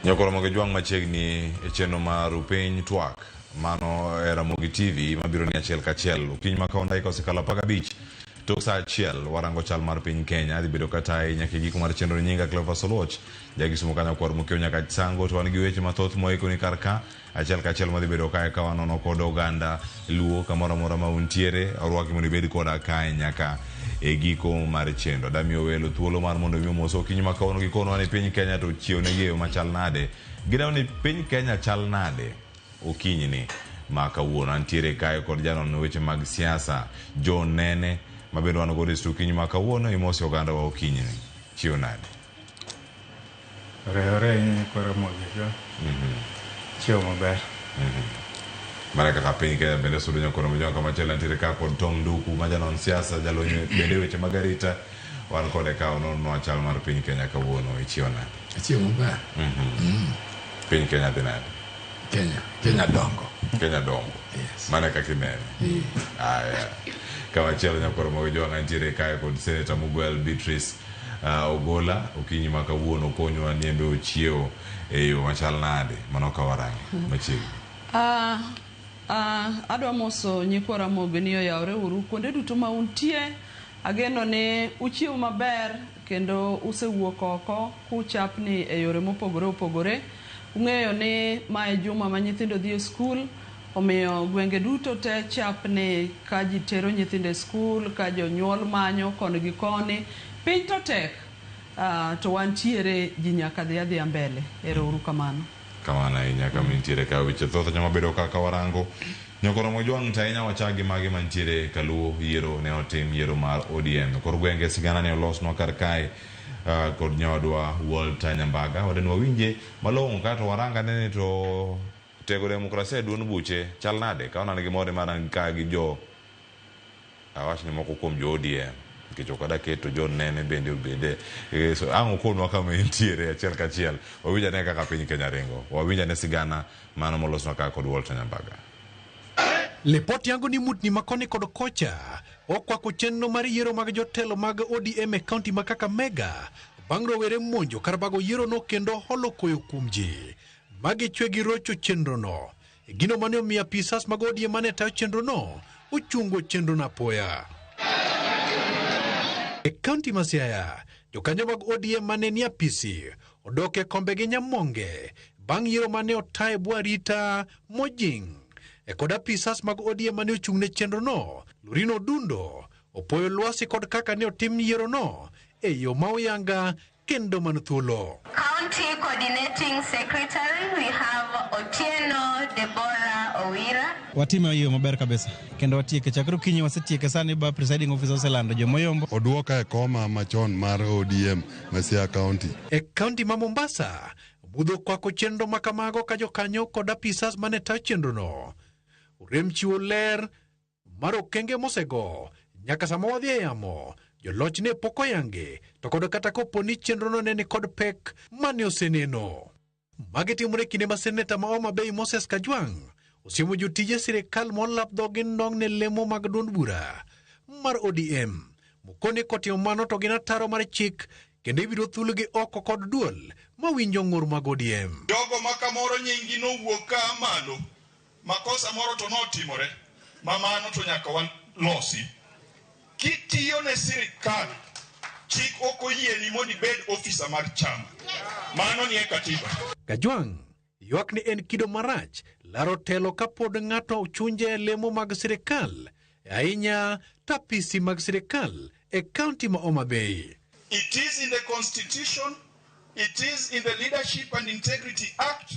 Nyakoro moge juang machiegni e chenro mar Piny Twak mano era Mogi TV mabiro ni achiel kachiel ukiny makaonda ikosekalo 15 tok saa achiel warango chal mar piny Kenya dhi bedo kata nyaka giko mar chenro nyinga Cleophas Soluoch jagisumo kanyo kwar mukio nyaka sango to wan gi weche mathoth moiko ni karka achiel kachiel madhi bedo kae ka wanono kod oganda luo kamoro amora ma untiere orwaki mondo ibed koda kae nyaka e giko mar chenro damio welo thuolo mar mondo mi moso ukiny makaono gikono wan e piny Kenya to chiew ne geyo machal nade gidaw ni piny Kenya chal nade ukiny ni ma kawuono antiere kae kod jano weche mag siasa John Nene mabendo wan godo ukiny ma kawuono imosi oganda wa ukiny ni chiew nade ore kora mogi jo chiew maber mara kaka piny Kenya bende sudo nyakoro mjonga kama chela antiere ka kod Tom Nduku majanon siasa jalonyo bende weche magarita wan kode ka onono achal mar piny Kenya kawuono chiew nade chiew maber piny Kenya dhi nade Kenya dongo yes mana kaka inene aya kama chelo nyakoro mogi jonga antiere kae kod Senator Miguel Beatrice Ogola ukiny ma kawuono konyo niembe ochiew e yo machal nade mano ka warangi machiegni adwa moso nyikwara mogo ni oyawre uru kuonde duto ma untie ageno ne uchiew maber kendo usewuok oko kuchapni e yore mopogore opogore ung'eyo ni mae juma ma nyithindo dhi e skul omiyo gwenge duto te chapni ka ji tero nyithindo e skul ka jonyuol manyo koni gi koni piny to tek to wantiere ji nyaka dhi mbele ero uru kamano kamana inyaka mintiere ka weche thoth nyama bedo kaka warango nyakoro mojwang tainya wachagi magi mantiere kaluo yiero ne otim yiero mar ODM kor gwenge sigana ne olosnwa kar kae kod nyawadwa Walter Nyambaga wadenwa winje malong'o kato waranga nene to tego demokrasia duon buche chal nade ka onani gi mode maran ka gi jo awach ni moko kuom jo ODM kicho kada keto John Nene bende so ango konwa kama intiere achiel kachiel wawinja ne kaka piny Kenya ringo wawinja ne sigana mano molosnwa ka kod Walter Nyambaga Lepoti yangu ni mutni makoni kod kocha okwako chenro mar yiero mag jotelo mag ODM e kaunti ma Kakamega bang' rowere monjo kar bago yiero no kendo holo koyo kuom ji magi chwe gi rocho chenro no gino mane omiyo apisas mag ODM mane tayo chenro no ochungo chenro na poya e kaunti ma Siaya jokanyo mag ODM mane ni apisi odoke kombe gi nyamonge bang' yiero mane otaye bwarita mojing e kod apisas mag ODM mane ochung' ne chenro no Lurino Dundo opoyo lwasi kod kaka ne otim yiero no e yo ma oyanga kendo man thuolo. County Coordinating Secretary, we have Otieno Deborah Owira. Watime hiyo maber kabisa. Kendo watieke chakro kinyi wasetieke sani ba presiding officer oselando jomoyombo. Oduoka e koma machon mar ODM Siaya County. E kaunti ma Mombasa, budho kwako chenro makamago ka jokanyo kod apisas mane tayo chenro no. Urem chiwo ler mar okenge mosego nyaka sama wadhi e yamo joloch ne poko yange to kod kata koponi chenro no nene kod pek mane oseneno magi timore kinde ma seneta ma Homa Bay Moses Kajwang' osiemo jotije sirikal molap dhogi ndong' ne lemo mag duond bura mar ODM mokone kotimo mano to gin ataro mar chik kendo ibiro thulgi oko kod duol mawinjo ng'ur mag ODM. Jogo ma kamoro nyingi nowuok ka malo makosa moro to notimore mamano to nyaka wan losi kitiyo ne sirikal chik oko yieni mondo ibed ofisa mar chama mano ni e katiba. Kajwang' ywak ni en kido marach laro telo kapod ng'ato chunje lemo mag sirikal ahinya tapisi mag sirikal e kaunti ma Homa Bay. It is in the constitution, it is in the Leadership and Integrity Act.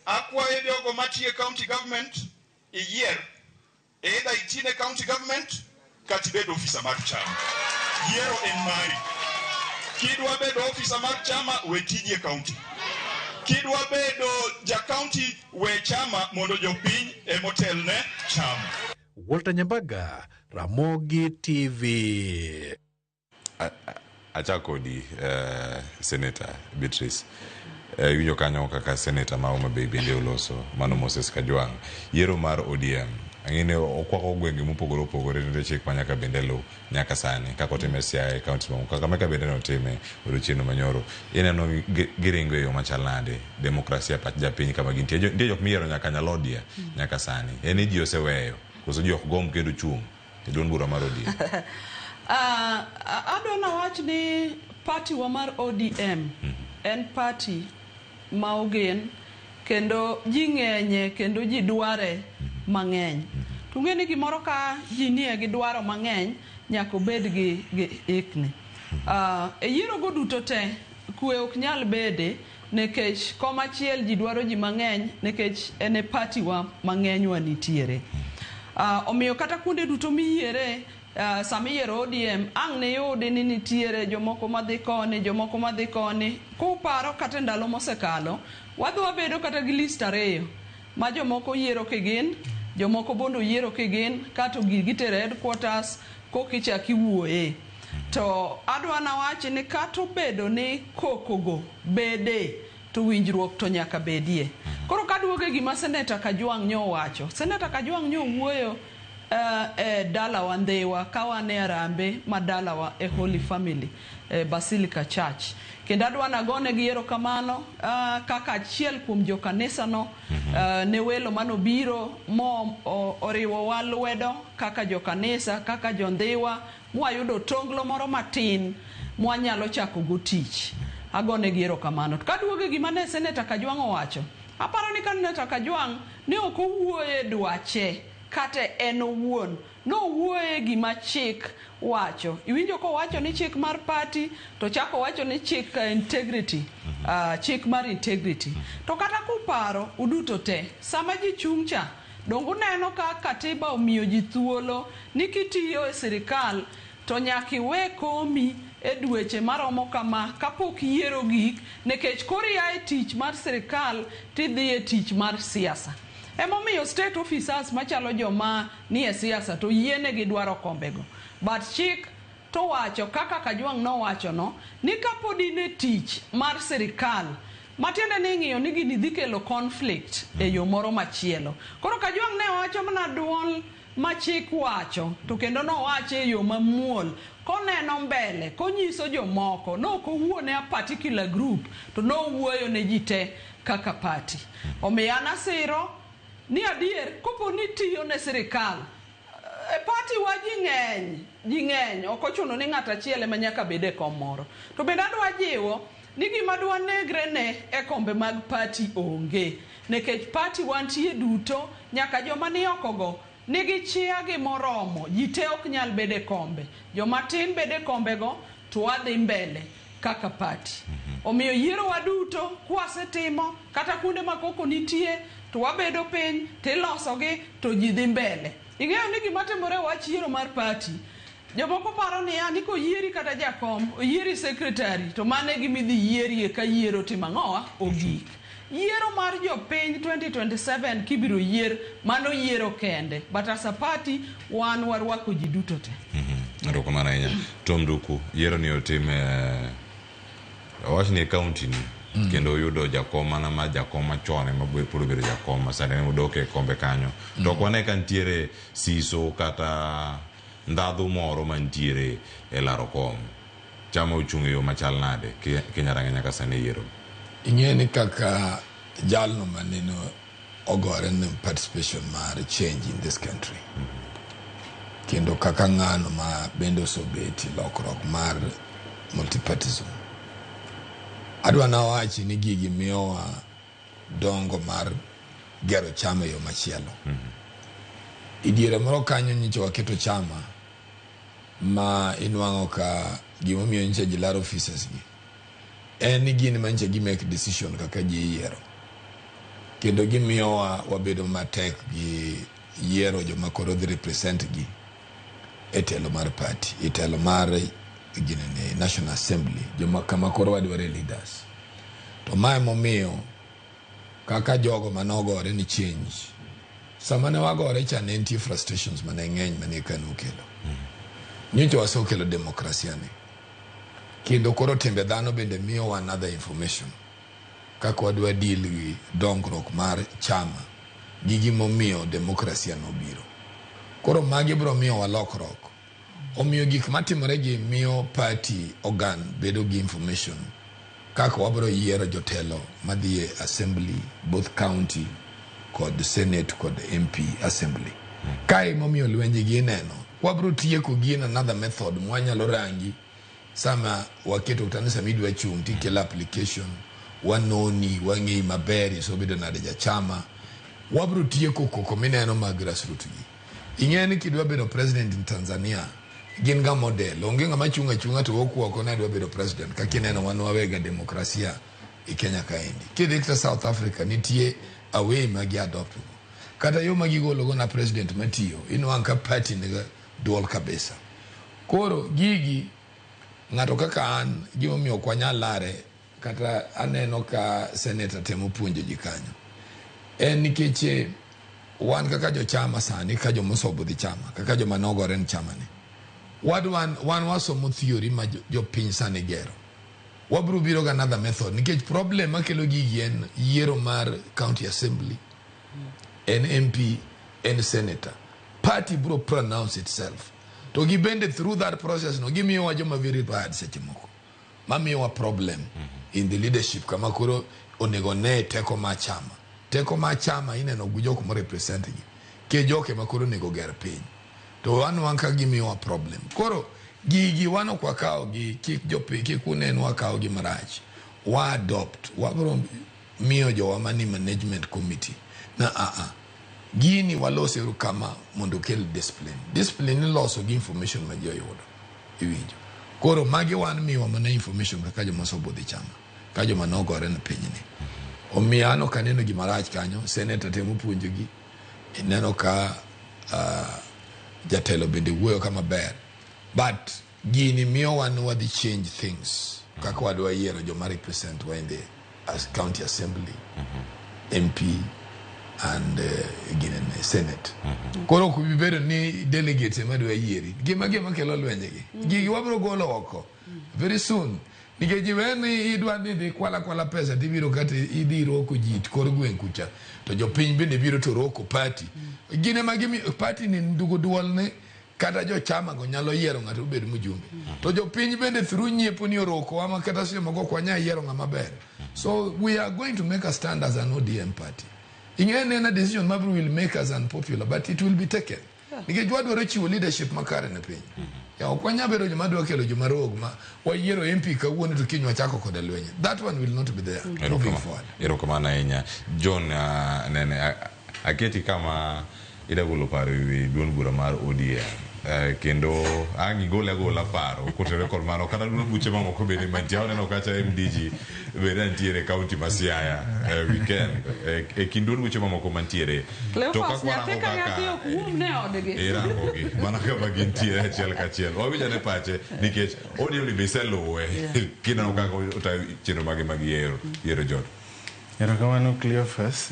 Akwaye jogo matiye county government iyier either itine county government kati bedo ofisa mar chama yiero en mari kidwa bedo ofisa mar chama we tije county kidwa bedo ja county we chama mondo jopiny e motel ne chama. Walter Nyambaga, Ramogi TV. achakodi Senator Beatrice winjo kanyo kaka Senator ma Homa Bay bende oloso mano Moses Kajwang' yiero mar ODM angine okwako gwenge mopogore opogore ndio chik manyaka bende lu nyaka sani kako otime Siaya county mo Kakamega bende no time odiochieng' manyoro ineno giringo yo machal nade demokrasia pach japiny kama gintie ndio jok miyiero nyaka nyalodia nyaka sani eni ji oseweyo koso ji ok gom kendo chung' e duond bura mar ODM. Adwana wach ni party wa mar ODM en party ma ogen kendo ji ng'enye kendo ji dware mang'eny. Tung'e ni gimoro ka ji nie gi dwaro mang'eny nyaka obed gi ikni. E yiero go duto te kwe ok nyal bede nekech koma chiel ji dwaro ji mang'eny nekech ene party wa mang'eny wa nitiere. Omiyo kata kuonde duto miyiere sami yiero ODM ang' ne yudi ni nitiere jomoko madhi koni jomoko madhi koni kuparo kata ndalo mosekalo wadwa bedo kata gi list 2 ma jomoko yiero kigin jomoko bondo yiero kigin kato gitere headquarters kokichaki wuoye to adwa na wachi ni kato bedo ni kokogo bede to winjruok to nyaka bedie. Koro kaduoge gima Senator Kajwang' nyo wacho. Senator Kajwang' nyo wuoyo dala wa Ndhewa kawane arambe madala wa Holy Family Basilica Church. Kendo adwa na gone gi erokamano kaka achiel kuom jokanisa no ne welo manobiro mo oriwo wa lwedo kaka jokanisa kaka jondhiwa mwayudo tonglo moro matin mwanyalo chako go tich. Agone gi erokamano. Kaduoge gima ne Senator Kajwang' owacho. Aparo ni Senator Kajwang' ne ok owuoye dwache kata en owuon no wuoye gima chik wacho. Iwinjo ko wacho ni chik mar party to chako wacho ni chik integrity chik mar integrity to kata kuparo uduto te sama ji chungcha dongo neno ka katiba omiyo ji thuolo ni kitiyo e sirikal to nyaki we komi e dweche maromo kama kapok yiero gik nekech koria e tich mar sirikal tidhi e tich mar siasa. Emomiyo state officers machalo joma ni e siasa to yiene gi dwaro kombego. But chik to wacho kaka Kajwang' no wacho no ni kapodi ne tich mar sirikal matiende ni ng'iyo ni gini dhi kelo conflict e yo moro machielo. Koro Kajwang' ne wacho mana duol ma chik wacho to kendo no wache e yo mamuol koneno mbele konyiso jomoko no ko wuone a particular group to no wuoyo ne jite kaka party. Omiyana siro ni adier kopo ni tiyo ne sirikal e party wa ji ng'eny ok ochuno ni ng'ata achiel ema nyaka bede komoro to bende adwa jiwo ni gima dwa negre ne e kombe mag party onge nekech party wantie duto nyaka joma ni okogo nigi chia gi moromo jite ok nyal bede kombe joma tin bede kombego to wadhi mbele kaka party. Omiyo yiero waduto kwasetimo kata kunde makoko nitie to wabedo piny tilosogi to ji dhi mbele. Ing'eyo ni gima timore wach yiero mar party jomoko paro ni ani ko yieri kata jakom yieri secretary to mane gimidhi yieri ka yiero timang'owa ogik. Yiero mar jopiny 2027 kibiro yier mano yiero kende but as a party wan warwako ji duto te. Ndoko mana inya Tom Duku yiero ni otime wach ni county ni kendo yudo jakoma na ma jakoma chone mabwe puro biro jakoma sane mudoke kombe kanyo to kwane kantiere siso kata ndadhu moro mantiere e laro kom chama uchunge yo machal nade kinyaranga nyaka sane yiero ing'eni kaka jalno maneno ogore ne participation mar change in this country kendo kaka ng'ano ma bendo sobeti lokrok mar multipartism adwa na wachi ni gigi miyowa dongo mar gero chama yo machielo idiere moro kanyo nyicho waketo chama ma inwang'o ka gimo miyo nche jilaro offices gi ni gini manche gi make decision kaka ji yiero kendo gimiyowa wabedo matek gi yiero joma koro dhi represent gi e telo mar party e telo mar gini National Assembly joma kama koro wadware leaders to mae momiyo kaka jogo manogore ni change sama ne wagore cha ne nitie frustrations mane ng'eny mane kanu kelo nyicho wasokelo demokrasia ne kendo koro timbe dhano bende miyo another information kaka wadwa deal gi dongruok mar chama gigi momiyo demokrasia no biro Koro magi bro miyo walokruok. Omiyo gik matimore gi miyo party organ bedo gi information kaka wabro yiero jotelo madhi e assembly, both county kod senate kod MP assembly. Kai momiyo lwenje gi neno wabro tieko gi in another method mwanyalo rangi sama waketo kutanisa midwa chung tikela application wanoni wangi maberi so bedo nade jachama wabro tieko koko mineno mag grassroots gi. Ingeni kidwa bedo president in Tanzania gin ga model onge ngama chunga to okuoko na dwa bedo president kaka ineno wan wawega demokrasia e Kenya kaendi. Kidhikta South Africa nitie away magi adopt kata yo magi golo go na president matiyo inwang ka party nega duol kabisa. Koro gigi ngato kaka an gimo miyo kwanya lare kata aneno ka senator temo puonjo ji kanyo en nikech wan kaka jo chama sani ka jo mosobo di chama kaka jo manogore ni chama ni wan wasomo theory ma jo piny sani gero wabro biro ga another method nikech problem makelo gigi en yiero mar county assembly en MP en senator party bro pronounce itself to gibende through that process no gimiyo wa joma very bad seche moko mamiyo wa problem in the leadership kama koro onego ne teko ma chama ineno gujok mo represent gi ke joke makoro nego ger piny to wanka gimiyo wa problem. Koro gigi wano kwa kao gi kik jope kik uneno wakao gi marach wa adopt wabro miyo jo wa mani management committee na gini walose kama mondo kel discipline loso gi information ma jo yudo iwinjo. Koro magi wan miyo mana information kaka jo masobo di chama ka jo manogore na piny ni omiano kaneno gi marach kanyo senator temo puonjo gi neno ka jatelo bende wuoyo kama ber but gini miyo wan wadhi change things kaka wadwa yiero jo ma represent wa in the county assembly MP and gine senate koro kubibedo ni delegates madwa yieri gima kelo lwenje gigi wabro golo oko very soon nikech weni idwa ni dhi kwala pesa tibiro kata idhi roko jit kor gwen kucha to jopiny bende biro to roko party gine magimi party ni ndugo duol ne kata jo chama go nyalo yiero ngato obed mujumbe to jopiny bende through nyiepo ni oroko ama kata sio mago kwanya yiero ngama ber. So we are going to make a stand as an ODM party. Ingene decision mabru will make us unpopular but it will be taken nikech wadwaro chiwo leadership makare na piny ya okwanya bedo joma dwa kelo joma rogma wayiero MP kawuono to kinywa chako kod lwenye that one will not be there moving forward. Erokamana ahinya John nene aketi kama idagolo paro wi duond bura mar ODM kendo angi gola paro kotere kod mano kana duond buche mamoko bende mantie oneno kacha MDG bende ntiere county Masiaya weekend kinduond buche mamoko mantiere to kakwarango kaka irango gi mana kama gintiere achiel kachiel wawinja ne pache nikech ODM ni beseluwe kineno kaka ota chenro magi yiero John. Erokamano Cleophas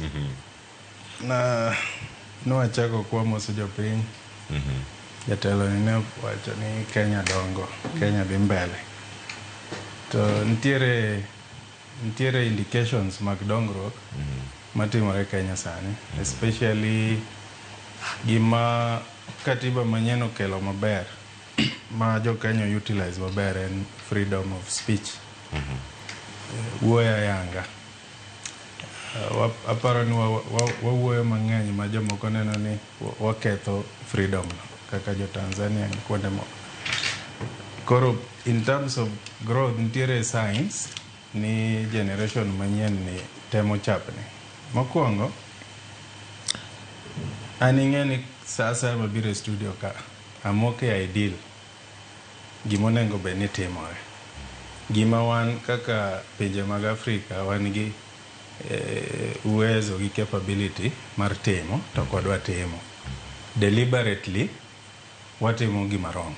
na wachako kwa moso jopiny jatelo ne wacho ni Kenya dongo Kenya dhi mbele to ntiere indications mag dongruok matimore Kenya sani especially gima katiba manyien okelo maber ma jo Kenya utilize maber en freedom of speech wuoya yanga aparo ni wawuoyo mang'eny ma jomoko neno ni waketho freedom kaka jo Tanzania ni kuonde moko. Koro in terms of growth ntiere science ni generation manyien ni temo chapni mokwongo aning'eni sasa mabiro studio ka amoke ideal gimonengo be ni timore gima wan kaka pinje mag Afrika wan gi uwezo gi capability mar timo to kodwa timo deliberately watimo gima wrong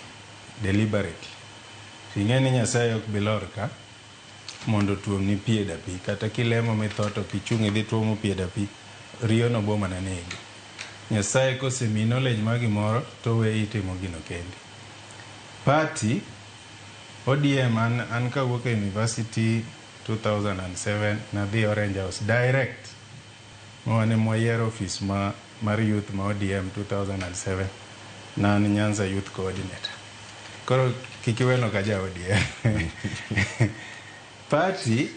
deliberately ing'eni Nyasaye ok bilor ka mondo tuom ni pieda pi kata kilemo mithoto pi chungi dhi tuomo pieda pi riyo no boma na negi Nyasaye kosemi knowledge ma gimoro to we itimo gino kendi party ODM an kawuok e university 2007 na dhi Orange House direct mwane mwayiero office mar youth ma ODM 2007 nan Nyanza Youth Coordinator. Koro kikiweno ka ja ODM. Party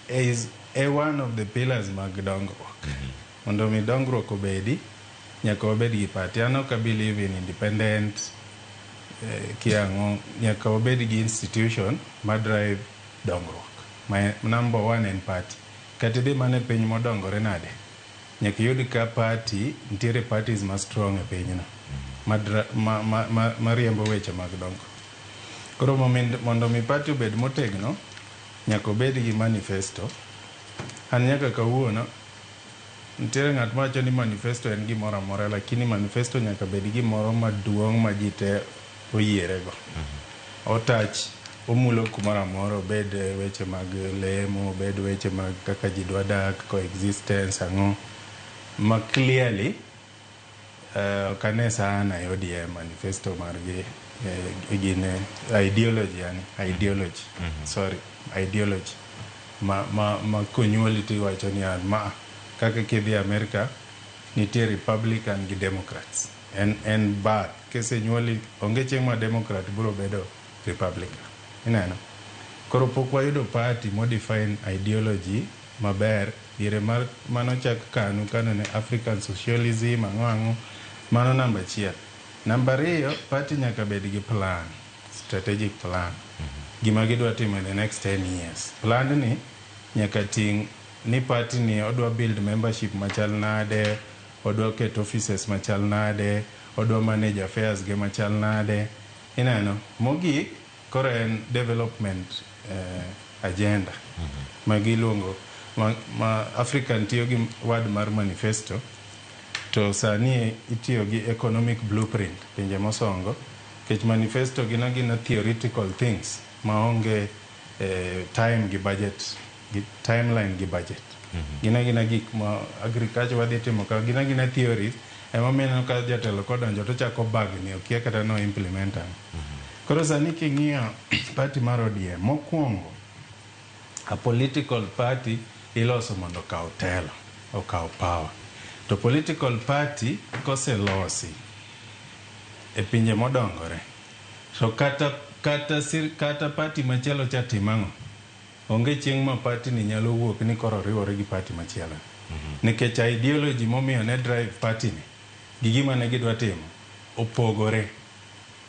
is one of the pillars mag dongruok. Mondo mi dongruok obedi, nyaka obed gi party. An ok believe in independent kiango, nyaka obed gi institution ma drive dongruok. My number one en party. Kati di mane piny modongore nade. Nyaka yud ka party, ntiere parties ma strong e piny na. Ma riembo weche mag dongo. Koro mondo mi party obed motegno, nyaka obed gi manifesto. An nyaka kawuono, ntiere ng'at mawacho ni manifesto en gimoro amora, lakini manifesto nyaka bed gimoro maduong' ma ji te oyierego. Otach, omulo kumoro amora, obed weche mag lemo, obed weche mag kaka ji dwa dak, coexistence, ang'o. Ma clearly, kanesa ana ODM manifesto margi gine ideology, ideology. Ma konyuoli ti wacho ni an ma kaka kidhi Amerika nitie Republican gi Democrats. En bad. Kese nyuoli onge chieng' ma Democrat biro bedo Republican. Ineno. Koro pok wayudo party modifine ideology maber dire mano chak kanu ne African socialism ang'o mano namba achiel. Namba ariyo, party nyaka bed gi plan, strategic plan. Gima gidwa timo in the next 10 years. Plan ni nyaka ting ni party ni odwa build membership machal nade, odwa ket offices machal nade, odwa manage affairs ge machal nade. Ineno, mogik koro en development agenda. Magiluongo ma African tiyo gi word mar manifesto, to sani itiyo gi economic blueprint pinje mosongo, kech manifesto gina theoretical things maonge time gi budget, timeline gi budget. Gina gik ma agriculture wadhi timo ka gina theories, ema meno ka jatelo kodonjo to chako bagni okia kata no implementa. Koro sani king'iyo party mar ODM mokwongo, a political party iloso mondo okaw telo, okaw power. To political party koselosi e pinje modongore, so kata party machielo cha timang'o, onge chieng' ma party ni nyalo wuok ni koro riwore gi party machielo. Nikech ideology momiyo ne drive party ni gi gima ne gidwa timo opogore.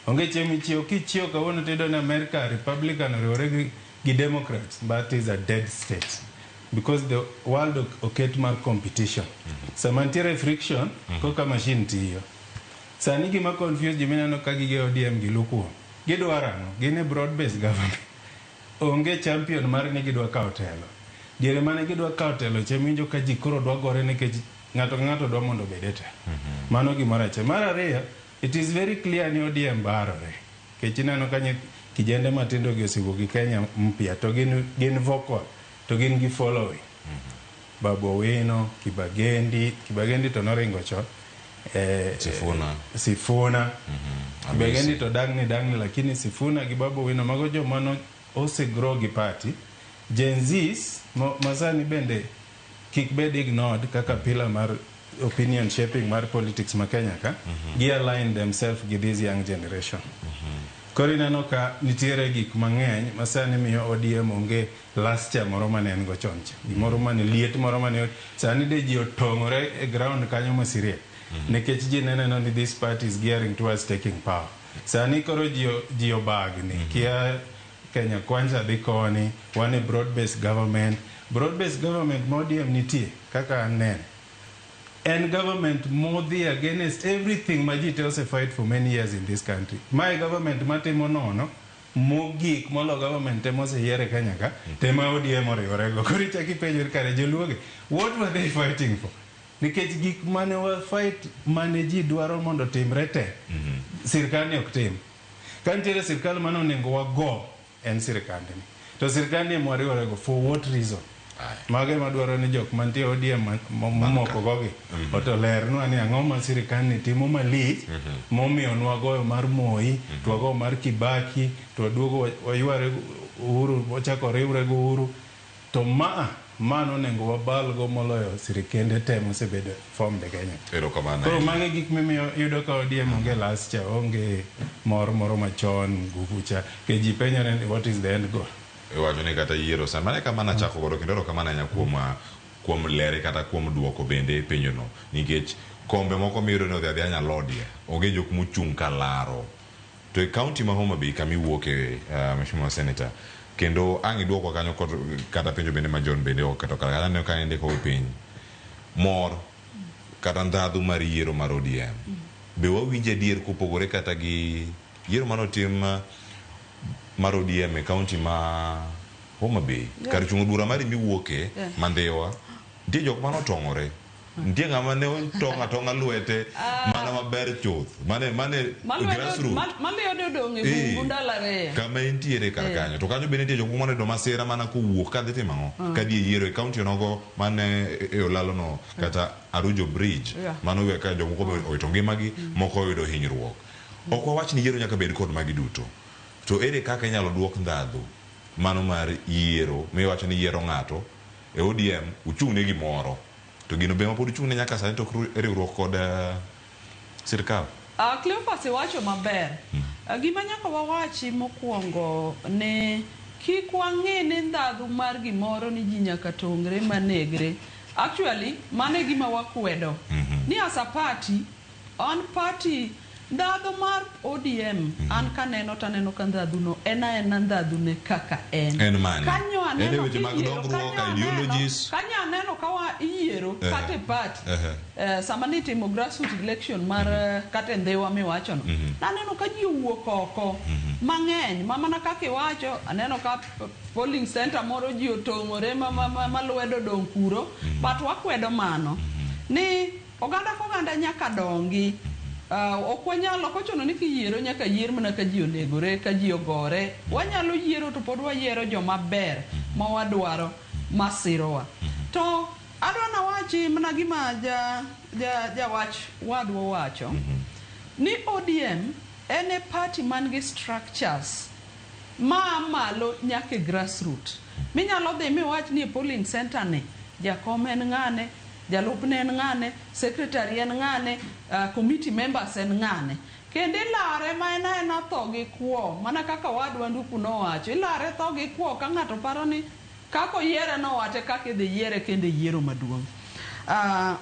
Onge chieng' michiew kichiew kawuono tedo na America Republican riwore gi Democrats, but is a dead state. Because the world oket mar competition. Sama ntiere friction, koka machine tiyo. Sani gima confuse jiminano ka gige ODM gilukuo. Gidwarano, gine broad-based government. Onge champion mar ni gidwa kao telo. Diere mane gidwa kao telo, cheminjo ka jikoro dwa gore nikech ng'ato dwa mondo bedete. Mano gimoro achiel. Mar ariyo, it is very clear ni ODM barore. Kech ineno ka kijende matindo gi osibuok gi Kenya mpya, to gin vocal. To gin gi following. Babu Owino, Kibagendi to noringo chon. Sifuna. Kibagendi to dangni lakini Sifuna gi Babu Owino mago jo mano ose grow gi party. Gen Zs masani bende kik bed ignored kaka pillar mar opinion shaping mar politics ma Kenya ka. Gi align themselves with this young generation. Koro ineno ka nitiere gik mang'eny masani miyo ODM onge lascha moro mane en go choncha. Gimoro mane liet moro mane sani de ji otong'ore e ground kanyo masirie. Nikech ji neno ni this party is gearing towards taking power. Sani koro ji obagni. Kia Kenya Kwanza dhi koni, one broad-based government. Broad-based government ma ODM nitie kaka anen. And government modhi against everything Majite also fight for many years in this country. My government matemo nono, mogik molo government temose here Kenya ka, tema ODM oriworego. Kori chaki penjo kare joluoge, what were they fighting for? Nikech gik mane wa fight mane ji dwaro mondo timre te, sirkani ok tim. Kantiere sirkal mane onego wago en sirkande ni. To sirkani mwariworego for what reason? Mage madwaro ni jok mantie ODM momoko gogi oto ler nwa ni ang'o ma sirikal ni timo malich momiyo nwagoyo mar Moi, twago mar Kibaki, twaduogo wayware Uhuru, wachako riwre go Uhuru. to mano nengo wabalgo moloyo sirikende te mosebedo form de Kenya. Koro magi gik mimiyo yudo ka ODM onge last cha, onge moro machon gukucha ke ji penyore what is the end goal. Wacho ni kata yiero sama kama na chako godo kendo kama na kuom lere kata kuom duoko bende penyono nikech kombe moko miro no dhia nyalodie onge jok muchung kalaro to e county ma Homa Bay kami wuoke mheshimiwa senator kendo angi duoko kanyo kata penjo bende ma John bende okato kala ne ka ende ko piny mor kata ndadhu mar yiero mar ODM be wawinje dier kupogore kata gi yiero manotim mar ODM e county ma Homa Bay kar chung bura mari miwuoke mandewa die jok mano tongore ndie ngama ne tonga luete mana maber chuth mane grassroots maliyo donge bundalare kama entiere kar kanyo to kanyo bende tie jok mane do masira mana kuwuok ka dhi timango ka die yiero e county nogo mane e olalo no kata Arujo Bridge mano we ka jok moko oyito ngimagi moko oyudo hinyruok ok wawach ni yiero nyaka bed kod magi duto to ere kaka inyalo duok ndadhu mano mar yiero miwacho ni yiero ng'ato e ODM uchung ne gimoro to gino be mapod chung ne nyaka sani to riwruok kod sirkal. Cleophas wacho maber. Gima nyaka wawachi mokwongo ne kik wang'e ni ndadhu mar gimoro ni ji nyaka tongre manegre. Actually mane gima wakwedo ni as a party on party ndadhu mar ODM an kaneno taneno ka ndadhu no ena ndadhu ne kaka en mane kanyo aneno weche mag dongruok ideologies kanyo aneno kawa iyiero kate party sama ni timo grassroots election mar kate ndhewa miwacho no aneno ka ji wuok oko mang'eny mana kaka iwacho aneno ka polling center moro ji otong'ore malwedo dong kuro but wakwedo mano ni oganda nyaka dongi okwanyalo kochono ni kiyiero nyaka yier mana ka ji onegore ka ji ogore wanyalo yiero to pod wayiero joma ber ma wadwaro masirowa to adwana wachi mana gima wach wadwa wacho ni ODM ene party man gi structures ma malo nyaka grassroots minyalo dhi miwach ni polling center ne jakom en ng'ane jalupne en ng'ane secretary en ng'ane committee members en ng'ane kendo ilare ma ena tho gi kwo mana kaka wadwa nduku nowacho ilare tho gi kwo ka ng'ato paro ni kako yiere nowate kaka idhi yiere kendo yiero maduong'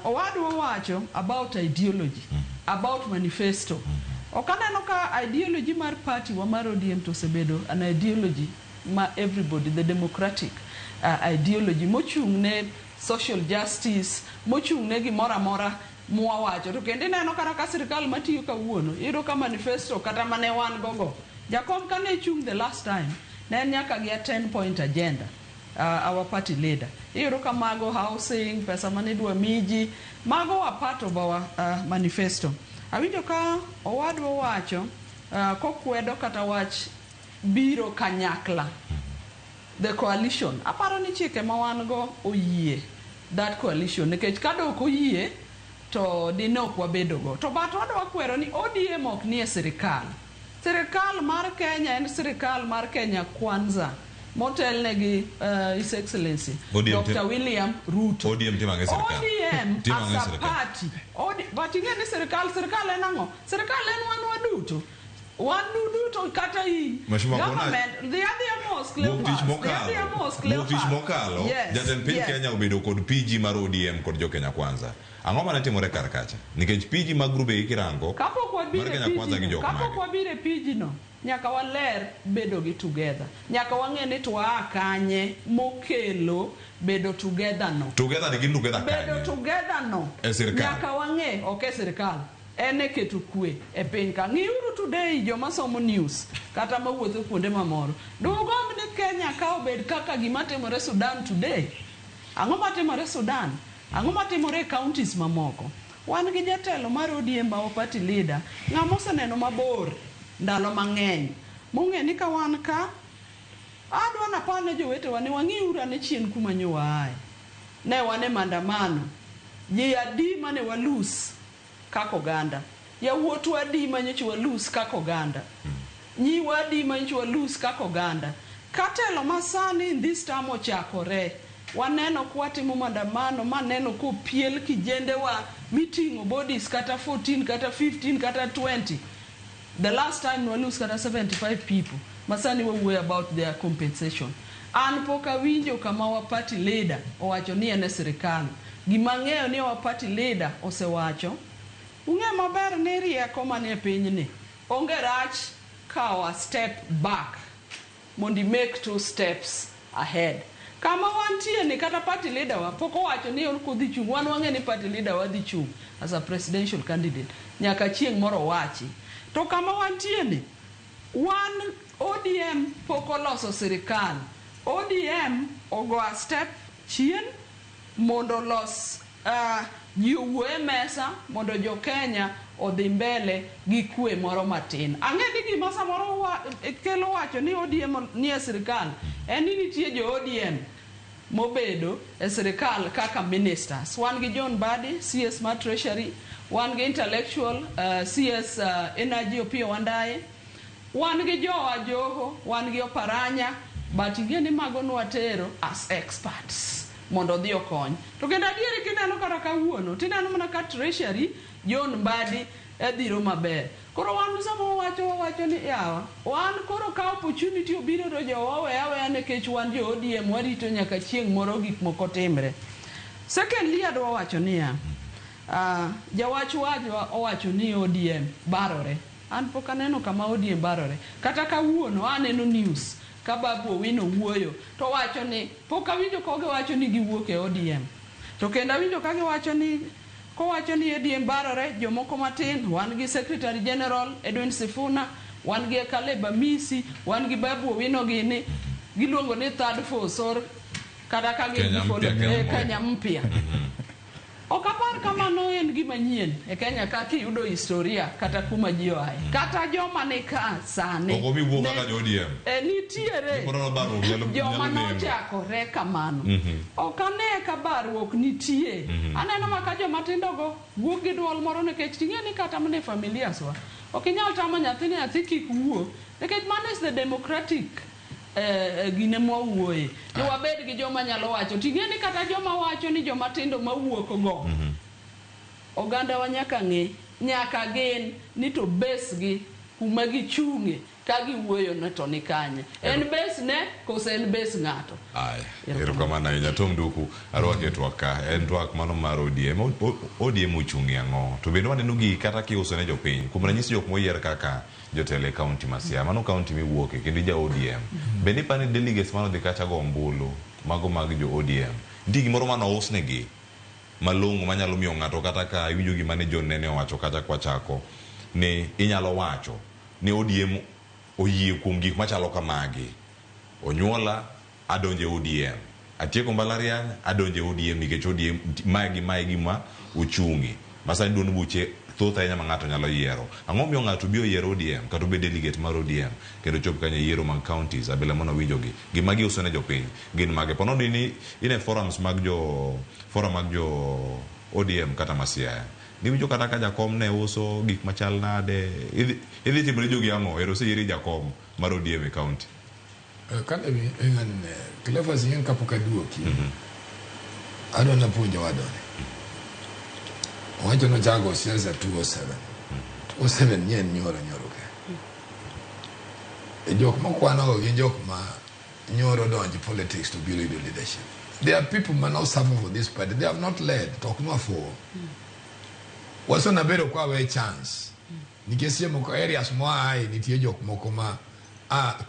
owadwa wacho about ideology about manifesto okaneno ka ideology mar party wa mar ODM to sebedo an ideology ma everybody the democratic ideology mochung ne social justice mochung ne gimoro amora mwawacho to kendo neno kata ka sirkal matiyo kawuono iro ka manifesto kata mane wan gogo jakom kane chung the last time ne nyaka gi 10-point agenda our party leader iro ka mago housing pesa mane dwa miji mago wa part of our manifesto awinjo ka owadwa wacho kokwedo kata wach biro kanyakla the coalition aparo ni chike ma wan go oyie that coalition nikech kadok oyie to dinok wabedo go to but wadwa kwero ni ODM ok nie sirkal mar Kenya en sirkal mar Kenya kwanza motelne gi His Excellency Dr. William Ruto ODM timange sirkal ODM as a party but ingeni sirkal en ang'o sirkal en wan waduto to kata hii government the other mosque mokalo jatend piny Kenya obedo kod PG mar ODM kod jo Kenya kwanza ang'o mane timore kar kacha nikech PG mag grube ikirango kapok wabire PG no nyaka waler bedo gi together nyaka wang'e ni twa kanye mokelo bedo together no bedo together no nyaka wang'e ok sirkal ene keto kwe e piny ka ng'iuru today joma somo news kata mawuotho kuonde mamoro dugomb ni Kenya ka obed kaka gima timore Sudan today ang'o matimore Sudan ang'o matimore counties mamoko wan gi jatelo mar ODM ma party leader ng'ama oseneno mabor ndalo mang'eny mong'e ni ka wan ka adwa na pane jowetewa ni wang'iuru ane chien kuma nyowae ne wane mandamano ji adi mane walus kako oganda yawuotu adi manyocha walus kako oganda nyiwa adi manyocha walus kako oganda Katelo masani this time ochakore. Waneno kwatimo maandamano, maneno ko piel kijende wa meeting bodies kata 14 kata 15 kata 20. The last time we lose kata 75 people. Masani we about their compensation. An poka winjo kama wa party leader owacho ni ene sirikal. Gimang'eyo ni wa party leader osewacho. Ung'e maber ni rieko manie piny ni. Onge rach kawa step back. Mondi make 2 steps ahead. Kama wantie ni kata party leader wa poko wacho ni on kodhi chung. Wan wang'e ni party leader wa dhi chung as a presidential candidate. Nyaka chieng' moro wachi. To kama wantie ni wan ODM poko loso sirikal. ODM ogo a step chien mondo los jiwuoye mesa mondo jo Kenya odhi mbele gi kwe moro matin. Ang'e ni gima samoro kelo wacho ni ODM ni e sirikal. En ni nitie jo ODM mobedo e sirikal kaka ministers. Wan gi John Badi, CS ma Treasury. Wan gi intellectual CS Energy Opiyo Wandayi. Wan gi Jowa Joho. Wan gi Oparanya. But ing'e ni mago nwatero as experts mondo dhi okony. To kendo adieri kineno kata kawuono tineno mana ka Treasury John Badi edhiro maber. Koro wan sama wacho ni yawa wan koro ka opportunity obiro to jowawe yawe nikech wan jo ODM warito nyaka chieng' moro gik moko timre. Secondly adwa wacho ni jawach wajwa owacho ni ODM barore. An pok aneno kama ODM barore. Kata kawuono aneno news ka Babu Owino wuoyo to wacho ni pok awinjo koge wacho ni giwuok e ODM. To kendo awinjo ka giwacho ni kowacho ni ODM barore jomoko matin. Wan gi Secretary General Edwin Sifuna, wan gi Caleb Amisi, wan gi Babu Owino gini giluongo ni third force or kata ka Kenya mpya. Okapar kamano en gima nyien e Kenya ka kiyudo historia kata kuma ji oaye. Kata joma ne ka sane. Ogomi wuok kaka jo ODM. Nitiere. Joma nochakore kamano. Okane ka barruok nitie. Aneno maka joma tindogo wuok gi duol moro nikech ting'e ni kata mane familias wa. Ok inyal tamo nyathi kik wuo. Nikech mano is the democratic gine mwuoye. Ni wabed gi joma nyalo wacho. Ting'e ni kata joma wacho ni joma tindo mawuok go. Oganda wa nyaka ng'e, nyaka gen ni to base gi kuma gichung'e ka giwuoyo na to ni kanye. En base ne kose en base ng'ato. Ai, erokamano ahinya Tom Nduku arwake twak ka. En twak mano mar ODM. ODM ochung'e ang'o? To bende waneno gi kata kiuso ne jopiny. Kuom ranyisi jok moyier kaka jotele county Masia, mano county miwuoke kendo ja ODM. Bende pani delegates mano dhi kacha go ombulu mago mag jo ODM. Ndi gimoro mano usnegi malongo manyalo miyo ng'ato kata ka iwinjo gima ne John Nene owacho kata kwachako ni inyalo wacho ni ODM oyie kuom gik machalo kamagi. Onyuola adonje ODM. Atieko mbalariany adonje ODM nikech ODM mae gima ochungi. Masani duond buche thoth ahinya ma ng'ato nyalo yiero. Ang'o miyo ng'ato biro yiero ODM kata obed delegate mar ODM kendo chop kanya yiero mag counties abila mono winjogi. Gima giuso ne jopiny gin mage. Pono ni ine forums mag jo ODM kata Masia. Niwinjo kata ka jakom ne uso gik machal nade. Idhi timre jogi ang'o ero seyieri jakom mar ODM e county. Kan ebi engan Cleophas yen kapoka duoki. Adona puonjo wadone. Wacho no jago siasa 207. 207 nyen nyoro ke. E jok mokwano gi jok ma nyoro donji politics to build leadership. There are people who are not serving for this party. They have not led. Talk no for. Waso na bero kwa we chance. Nikesi moko areas mo ai nitie jok moko ma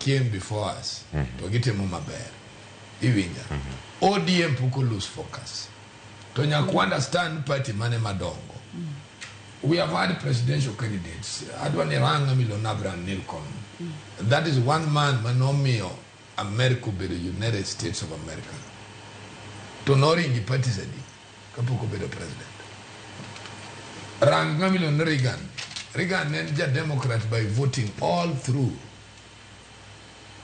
came before us. To gite mo maber. Iwinja. ODM puko lose focus. To nyaku understand party mane madongo. We have had presidential candidates. Adwani Ranga Milon Abraham Nilcon. That is one man manomio America be the United States of America. To noringi party zedi. Kapuko be the president. Ranga Milon Reagan. Reagan nenja Democrat by voting all through.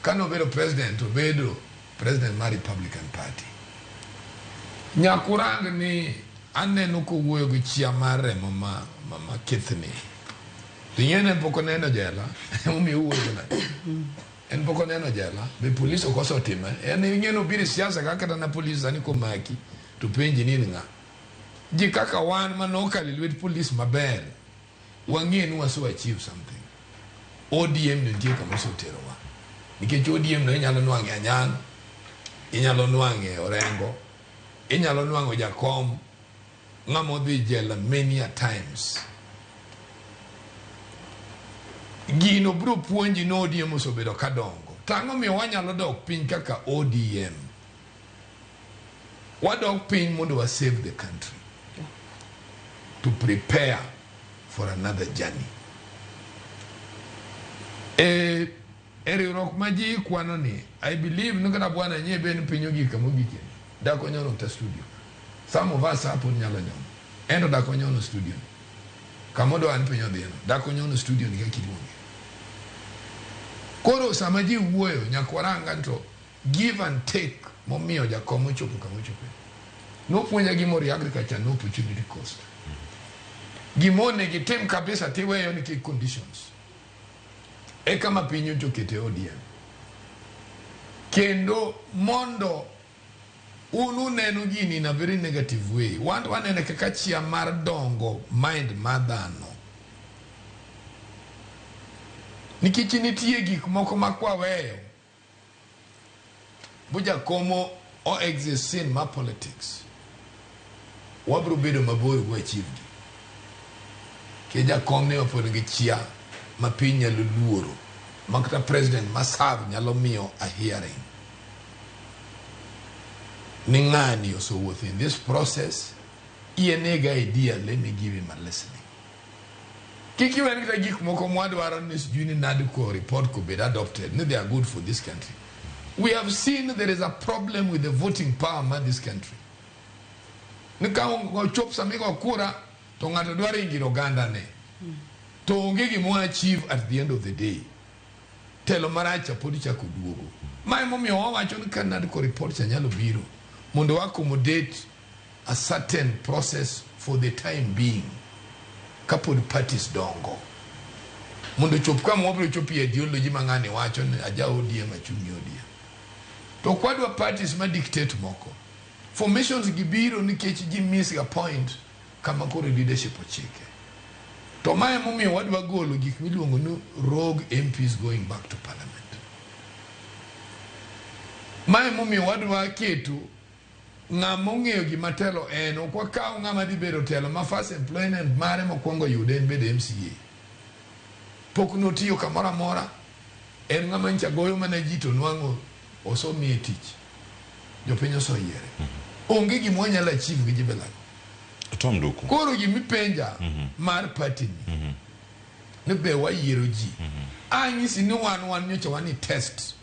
Kano be the president to be the president my Republican Party. Nyakurang ni ane nuko wuyo gi chiamare mama Kithni. Tinyene poko neno jela. Umi uwe jela. en poko neno jela be police okoso time en ingeno biri siasa kaka na police ani komaki to penji nini nga ji kaka wan manokali with police maber wangie nu waso achieve something ODM ne die kama so terowa nikech ODM no inyalo nwange anyang inyalo nwange orengo inyalo nwango jakom ngamo dhi jela many a times gino bro puonji no ODM osebedo kadongo tango mi wanyalo dok piny kaka ODM wadok piny mondo wa save the country to prepare for another journey riwruok maji kwano ni I believe nukata bwana nye ben pinyo gika mugike dako nyono ta studio some of us hapo nyalo nyono endo dako nyono studio kamodo an pinyo dhieno dako nyono studio ni kakidwonge koro samaji uwoyo nyakwaranga to give and take momiyo jakomo chopo kamochope no puonja gimori agriculture no opportunity cost gimone gitim kabisa tiweyo ni ki conditions kama pinyo chokete ODM kendo mondo unu neno gini na very negative way want wanene kaka chia mar dongo mind madhano nikichi nitie gik moko makwa weyo buja komo o exist in ma politics wabro bedo mabor go achieve keja komne opon gi chia mapinya luluoro makata president masav nyalo miyo a hearing ningani also within this process ienega idea let me give him a listening kiki when kita gik moko mwadwaro ni sijuni naduko report ko be adopted no they are good for this country we have seen there is a problem with the voting power in this country nikawo chop samigo kura to ngato dwaro ingiro ganda ne to ongegi mo achieve at the end of the day telo maracha podi cha kuduogo mai momi wawacho ni kanad ko report cha nyalo biro mondo accommodate a certain process for the time being couple parties dongo mondo chop kama wabro chopi ideology mangane wacho ni aja ODM achumi ODM to kwadwa parties ma dictate moko formations gibiro ni kechi ji miss a point kama kore leadership ochike to mae momi wadwa golo gik miluongo no rogue MPs going back to parliament mae momi wadwa keto ngamo ng'eyo gima telo en okwa kawo ng'ama dhi bedo telo ma first employment mare mokwongo yude en bedo MCA pok notiyo kamora mora en ng'ama ncha goyo mana ji to nwango osomi e tich jopiny osoyiere onge gimo nyalo achieve gi jibelano Tom Duku koro gimi penja mar party ne be wayiero ji anyisi ni wan nyocha wani test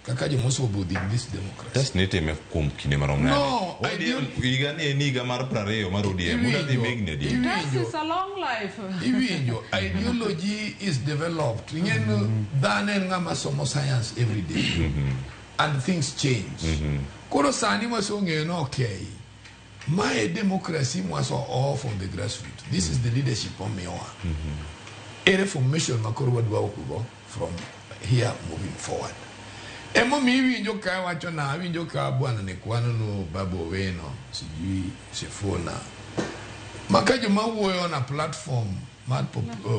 kaka jo moso bodi in this democracy test nite me kum kine marom nane no igani niga mar 20 mar ODM muda di megne di test is a long life iwinjo ideology is developed ngeno dane ngama somo science every day and things change koro sani maso ngeno okay my democracy was all from the grassroots. This is the leadership on me. A reformation from here moving forward. Emo mi winjo ka wacho na winjo ka bwana ne kwano no babo weno sijui sefona. Makajo mawuoyo na platform mad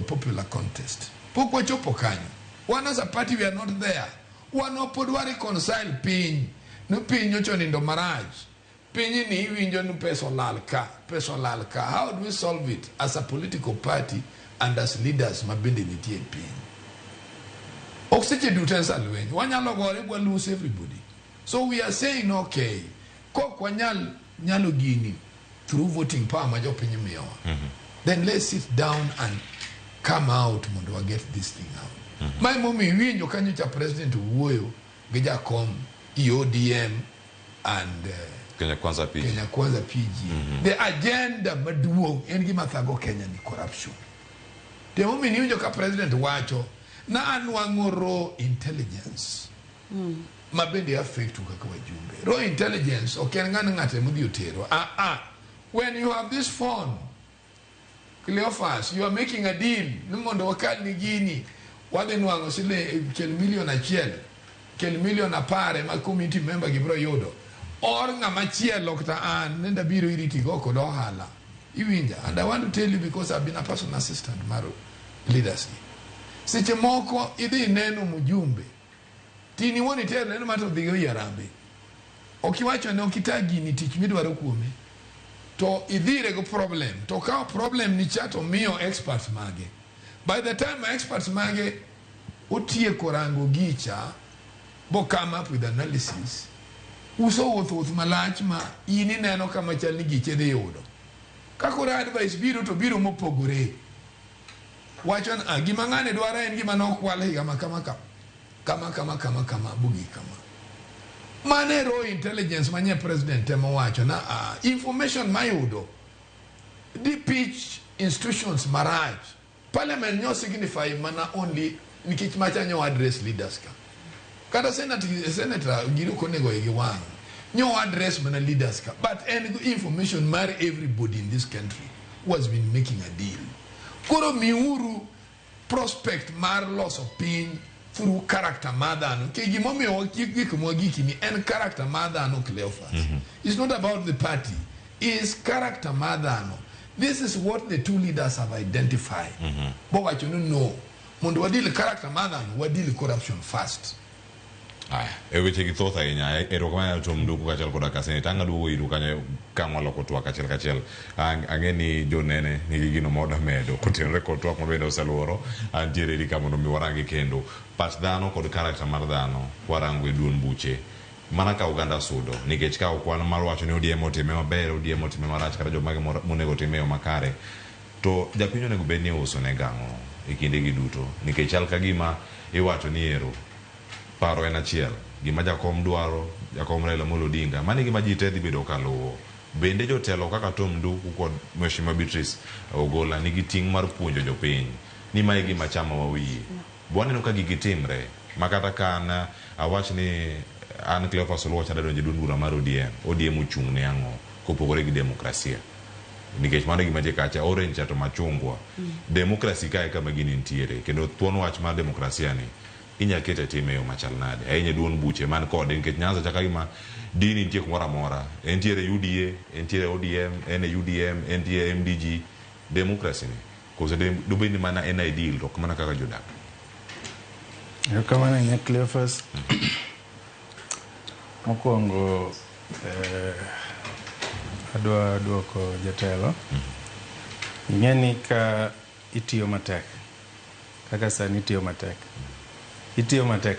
popular contest. Pokwa chopo kanyo. One as a party we are not there. One opodwa reconcile piny. No piny nyocho nindo maraj. Penye ni winjo no personal ka. How do we solve it as a political party and as leaders mabende nitie piny? Oxygen dutensa lwenye. Wanyalo gore bwa lose everybody. So we are saying okay. Kwa nyalo gini through voting power majo penye miyawa. Then let's sit down and come out mondo wa get this thing out. My mommy winjo kanyo cha president uwoyo geja kom EODM and Kenya Kwanza PG. The agenda maduong en gima thago Kenya ni corruption. The moment you ka president wacho na anwango raw intelligence. Mabende affect kaka wajumbe. Raw intelligence okay ngate mudhi otero. When you have this phone Cleophas, you are making a deal. Numondo wakali gini. Wale nwango sile $1 million kel million apare ma community member gibro yudo or ng'ama chielo kata an nenda biro iriti go kod ohala iwinja. And I want to tell you because I've been a personal assistant mar leaders seche moko idhi neno mjumbe tini woni tero neno mato dhigo yarambe okiwacho ne okitagi ni tich midwaro kuome to idhire go problem to ka problem ni chato miyo experts mage. By the time experts mage otieko rango gicha bo come up with analysis uso wuoth malach ma ini neno kama chal ni giche dhi yudo kakora advice biro to biro mopogore wachon gima ng'ane dwaro en gima nokwal higa kama bugi kama manero intelligence manye president temo wacho na information mayudo di pitch institutions maraj parliament nyo signify mana only nikech macha nyo address leaders ka kada senator giro konego igi wang nyo address mana leaders ka but any information mar everybody in this country was been making a deal koro miuru prospect mar loss of pain through character madano ke gimomiyo gik ni en character madano Cleophas. It's not about the party, it's character madano. This is what the two leaders have identified. But what you know, mondo wadili character madano wadili corruption first. Eweche githoth ahinya erokamano to mduku kachal koda kaseneta anga duogo iru kanyo kamwalo kotwa kachel ang'eni jonene nigi gino moda medo kotenore kotwa mabende oseluoro antiere ri kamondo mi warangi kendo pach dhano kod karakta mar dhano warango e duon buche mana ka Uganda sudo nikech ka okwan mar wacho ni ODM otime maber ODM otime marach kata jomage monego time yo makare to japinyo nego bedni uso ne gang'o e kinde gi duto nikech chal ka gima iwacho ni ero paro en achiel gima jakom dwaro jakom Raila Amolo Odinga mani gima ji te dhi bedo kaluwo bende jotelo kaka Tom Nduku kod Mheshimiwa Beatrice Ogolla nigi ting' mar puonjo jopiny ni mae gima chama wawiye bwaneno ka gigi timre makata kan awach ni an Cleophas Oluoch adonjo duond bura mar ODM ochung' ne ang'o kopogore gi demokrasia nikech mano gima kacha orange to machungwa demokrasi kae kama gini ntiere kendo thuon wach mar demokrasia ni inya kete time yo machal nade ahinya duon buche man kode nikech Nyanza chaka gima dini nitie kumora mora entiere UDA entiere ODM ene UDM entiere MDG demokrasi ni kose dubini mana en ideal to kamana kaka jodak kama na Cleophas mokwongo adwa duoko jatelo ing'eni ka itiyo matek kaka sani itiyo matek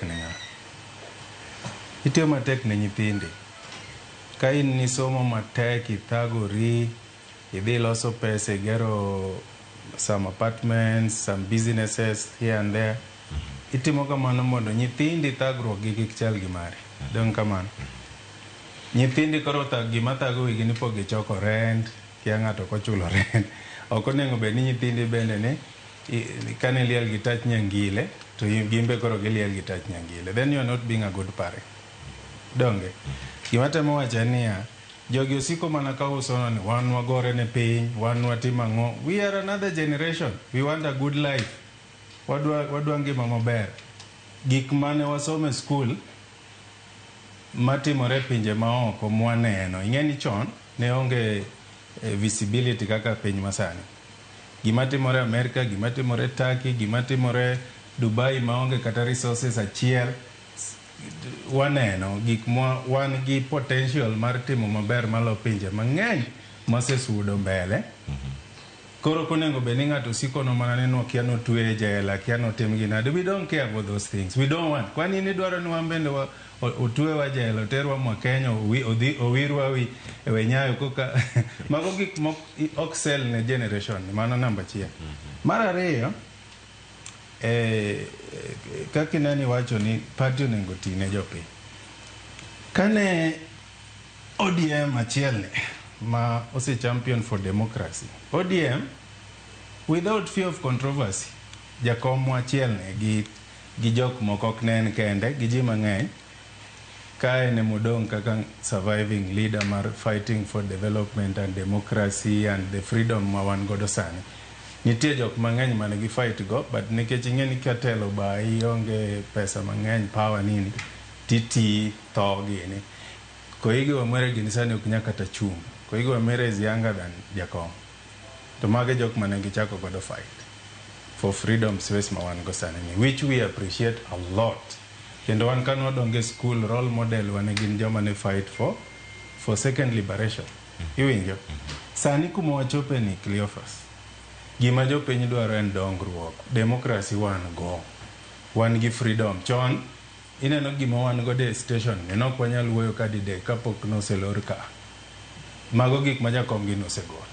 ne ng'a itiyo matek ne nyithindi ka in ni somo matek ithagori idhi loso pesa igero some apartments some businesses here and there itimo kamano mondo nyithindi thagruok gi kik chal gi mari dong kamano nyithindi koro gima thago wigi ni pok gichoko rent kia ng'ato kochulo rent ok onego bed ni nyithindi bende ni kane liel gi tach nyangile to gimbe koro giliel gi tach nyangile then you are not being a good parent donge gima temo wacho niya jogi osiko mana ka usono ni wan wagore ne piny wan watimo ang'o we are another generation we want a good life wadwa ngima maber gik mane wasome school matimore pinje maoko mwaneno ing'eni chon ne onge visibility kaka piny masani gima timore Amerika gima timore Turkey gima timore Dubai maonge kata resources achiel waneno gik wan gi potential mar timo maber malo pinje mang'eny mosesudo mbele koro konego bed ni ng'ato sikono mana neno kiano tuwe jela kiano tim ginade we don't care about those things we don't want kwani ni dwaro ni wambende otuwe wa jela oterwa mwa Kenya owirwa we nyayo koka mago gik oksel ne generation mano namba chia mara ariyo kaki nani wacho ni party onego tine jopi kane ODM achiel ma ose champion for democracy ODM without fear of controversy jakom achiel ne gi jok moko knen kende gi ji mang'eny kae ne modong kaka surviving leader mar fighting for development and democracy and the freedom ma wan godo sani nitie jok mang'eny manigi fight go but nikech ing'eni katelo ba ionge pesa mang'eny power nini titi tho gini. Koigi Wamwere gini sani ok nyaka kata chung. Koigi Wamwere is younger than Jakom. To mage jok mane gichako godo fight for freedom space ma wan go sani ni, which we appreciate a lot. Kendo wan kan wadonge school role model wane gin joma ne fight for second liberation. Iwinjo? Sani kuma wachope ni Cleophas. Gima jo piny dwaro en dongruok. Democracy wan go. Wan gi freedom. Chon, ineno gima wan go de station, nenok wanyal wuoyo kadide kapok noselor ka. Mago gik ma Jakom gi nosegolo.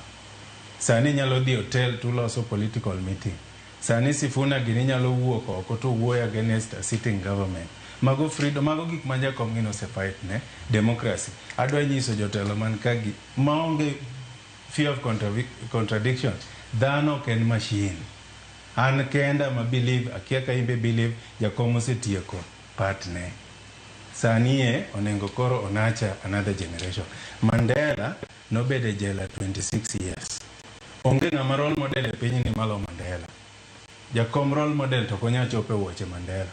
Sani nyalo dhi hotel tuloso political meeting. Sani Sifuna gini nyalo wuok oko to wuoyo against a sitting government. Mago freedom, mago gik ma Jakom gi nosefight ne democracy. Adwa nyiso jotelo man kagi maonge fear of contradiction. Dhano ken machine. An kenda ma believe, akia ka imbe believe, Jakom osetieko part ne. Sani onengo koro onacha another generation. Mandela nobede jela 26 years. Onge ng'ama role model e piny ni malo Mandela. Jakom role model to konya chope wuoche Mandela.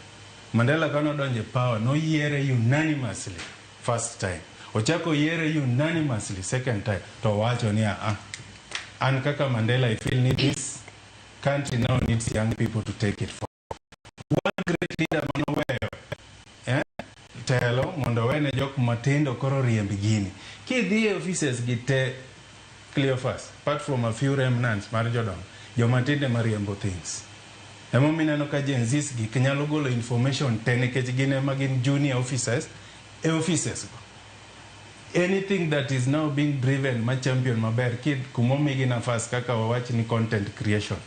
Mandela kano donje power no yiere unanimously first time. Ochako yiere unanimously second time. To wacho ni an kaka Mandela I feel need this country now needs young people to take it forward. One great leader manoweyo telo mondo wene jok matindo koro riembi gini. Kidhi offices gite Cleophas, apart from a few remnants mar jodong, jomatinde mariembo things. Emo mineno ka Gen Zs gi nyalo golo information nikech gin ema gin junior officers offices go. Anything that is now being driven ma champion maber kid kumomi gi nafas kaka wawach ni content creation.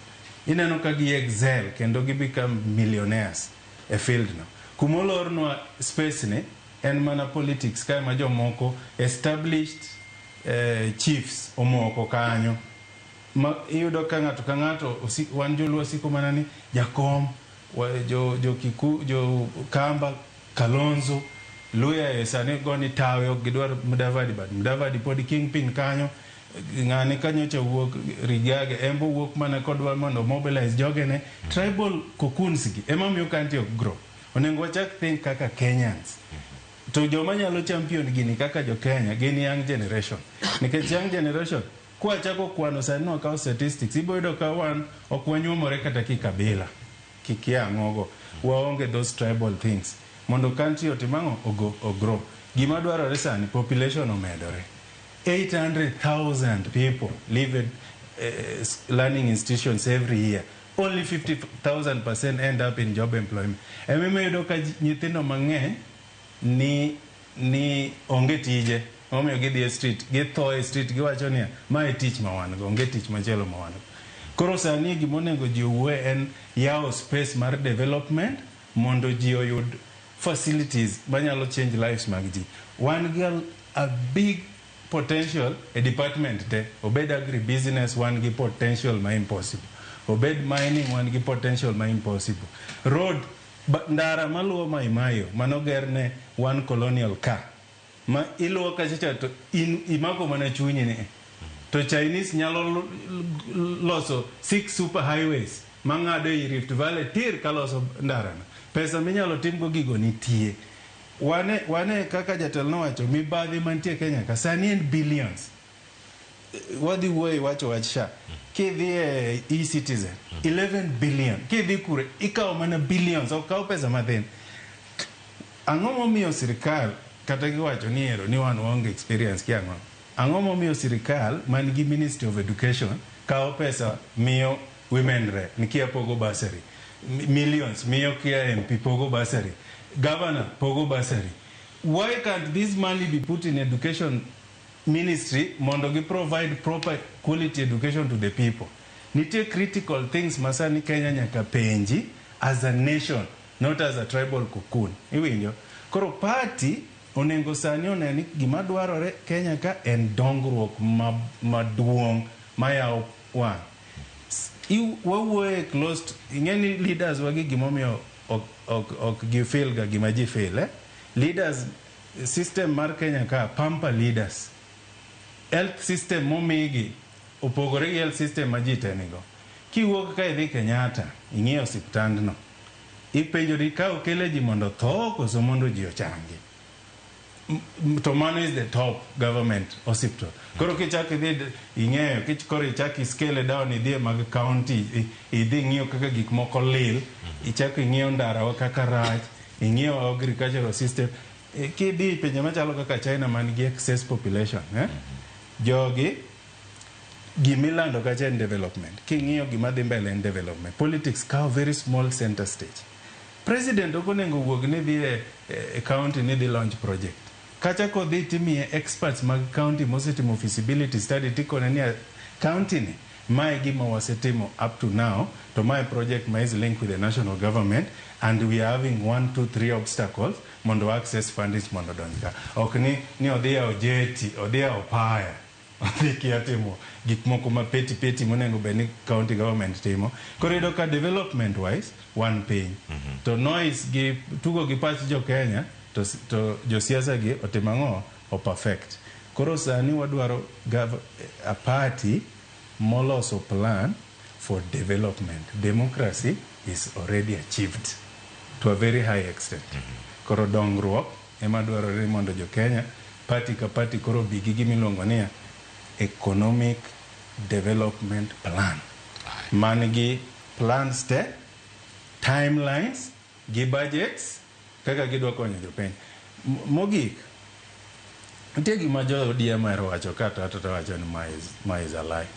Ineno ka gi excel kendo gi become millionaires e field no. Kumolor no space ne en mana politics kaya ma jomoko established chiefs omoko kanyo. Ma iyudo ka ng'ato wan joluo siko mana ni Jakom, jo Kiku, jo Kamba, Kalonzo, Luya sani goni tawe ok gidwar Mudavadi, but Mudavadi pod kingpin kanyo. Ng'ani kanyo cha wuok Rigage embo wuok mana kodwa mondo mobilize jogene tribal cocoons gi ema miyo kanti ok grow. Onengo wachak think kaka Kenyans. To joma nyalo champion gini kaka jo Kenya gini young generation. Nikech young generation kwa chako kwano sani no kao statistics iboido ka wan okwanyuomore kata kikabila kikia ngogo waonge those tribal things mondo country otimango grow. Gima dwarore sani population omedore. 800,000 people live at learning institutions every year. Only 50,000% end up in job employment. Emime yudo ka nyithindo mang'eny ni onge tije. Omiyo gidhi e street, githo e street, giwacho niya, ma e tich ma wan go, onge tich machielo ma wan go. Koro sani gimonego ji owuo en yawo space mar development mondo ji oyud facilities manyalo change lives mag ji. Wan gi a big potential e department te. Obed agribusiness wan gi potential ma impossible. Obed mining wan gi potential ma impossible. Road, ndara maluwo Maimayo manogerne one colonial car. Ma iluwo kachacha to imako mana chunyi ni. To Chinese nyalo loso 6 super highways mang'ado i Rift Valley tir kaloso ndarana. Pesa minyalo timgo gigo nitie. Wane kaka jatelo nowacho mibadhi mantie Kenya ka sani en billions. Wadhi wuoyi wacho wachsha. Kidhi e-citizen 11 billion. Kidhi kure ikawo mana billions. Okawo pesa mathin. Ang'o momiyo sirikal kata giwacho ni ero ni wan waonge experience kiang'o. Ang'o momiyo sirikal man gi Ministry of Education kawo pesa miyo women rep nikia pogo bursary. Millions miyo kia MP pogo bursary. Governor pogo bursary. Why can't this money be put in education ministry mondo gi provide proper quality education to the people? Nitie critical things masani Kenya nyaka penji as a nation, not as a tribal cocoon. Iwinjo? Koro party onengo sani oneni gima dwarore Kenya ka en dongruok maduong' mayawo wang'. Wawuoye closed, ingeni leaders wagi gimomiyo ok gifeel ga gima ji feel. Leaders, system mar Kenya ka pamper leaders. Health system momigi opogore gi health system ma ji tenigo. Kiwuok ka idhi Kenyatta, ing'iyo osiptandno. ipenjori ka okele ji mondo tho koso mondo ji ochangi. To mano is the top government hospital. Koro kichaki idhi ing'eyo, koro ichaki scale down idhi mag county, idhi ng'iyo kaka gik moko lil, ichaki ing'iyo ndarawa kaka rach, ing'iyo agricultural system. Kidhi pinje machalo kaka China man gi excess population, jogi gimilando kacha en development. King'iyo gima dhi mbele en development. Politics kawo very small center stage. President okonego wuog ni dhi e county ni dhi launch project. Kacha kodhi timiye experts mag county mosetimo feasibility study tikone ni county ni mae gima wasetimo up to now, to my project ma is linked with the national government, and we are having 1, 2, 3 obstacles mondo access fundings mondo donjka. Ok ni odhiya ojeti, odhiya opaya, odhi kia timo gik moko ma peti monengo beni county government timo. Koro ido ka development wise one piny. To noise gi tugo gi pach jo Kenya, to josiasa gi otimang'o o perfect. Koro sani wadwaro a party moloso plan for development. Democracy is already achieved to a very high extent. Koro dongruok ema dwarore mondo jo Kenya party ka party koro bigi gimiluongo ni economic development plan. Manigi plans te, timelines, gi budgets, kaka gidwa konyo jopiny. Mogik, nitie gima jo ODM wacho kata to wacho ni ma is a lie.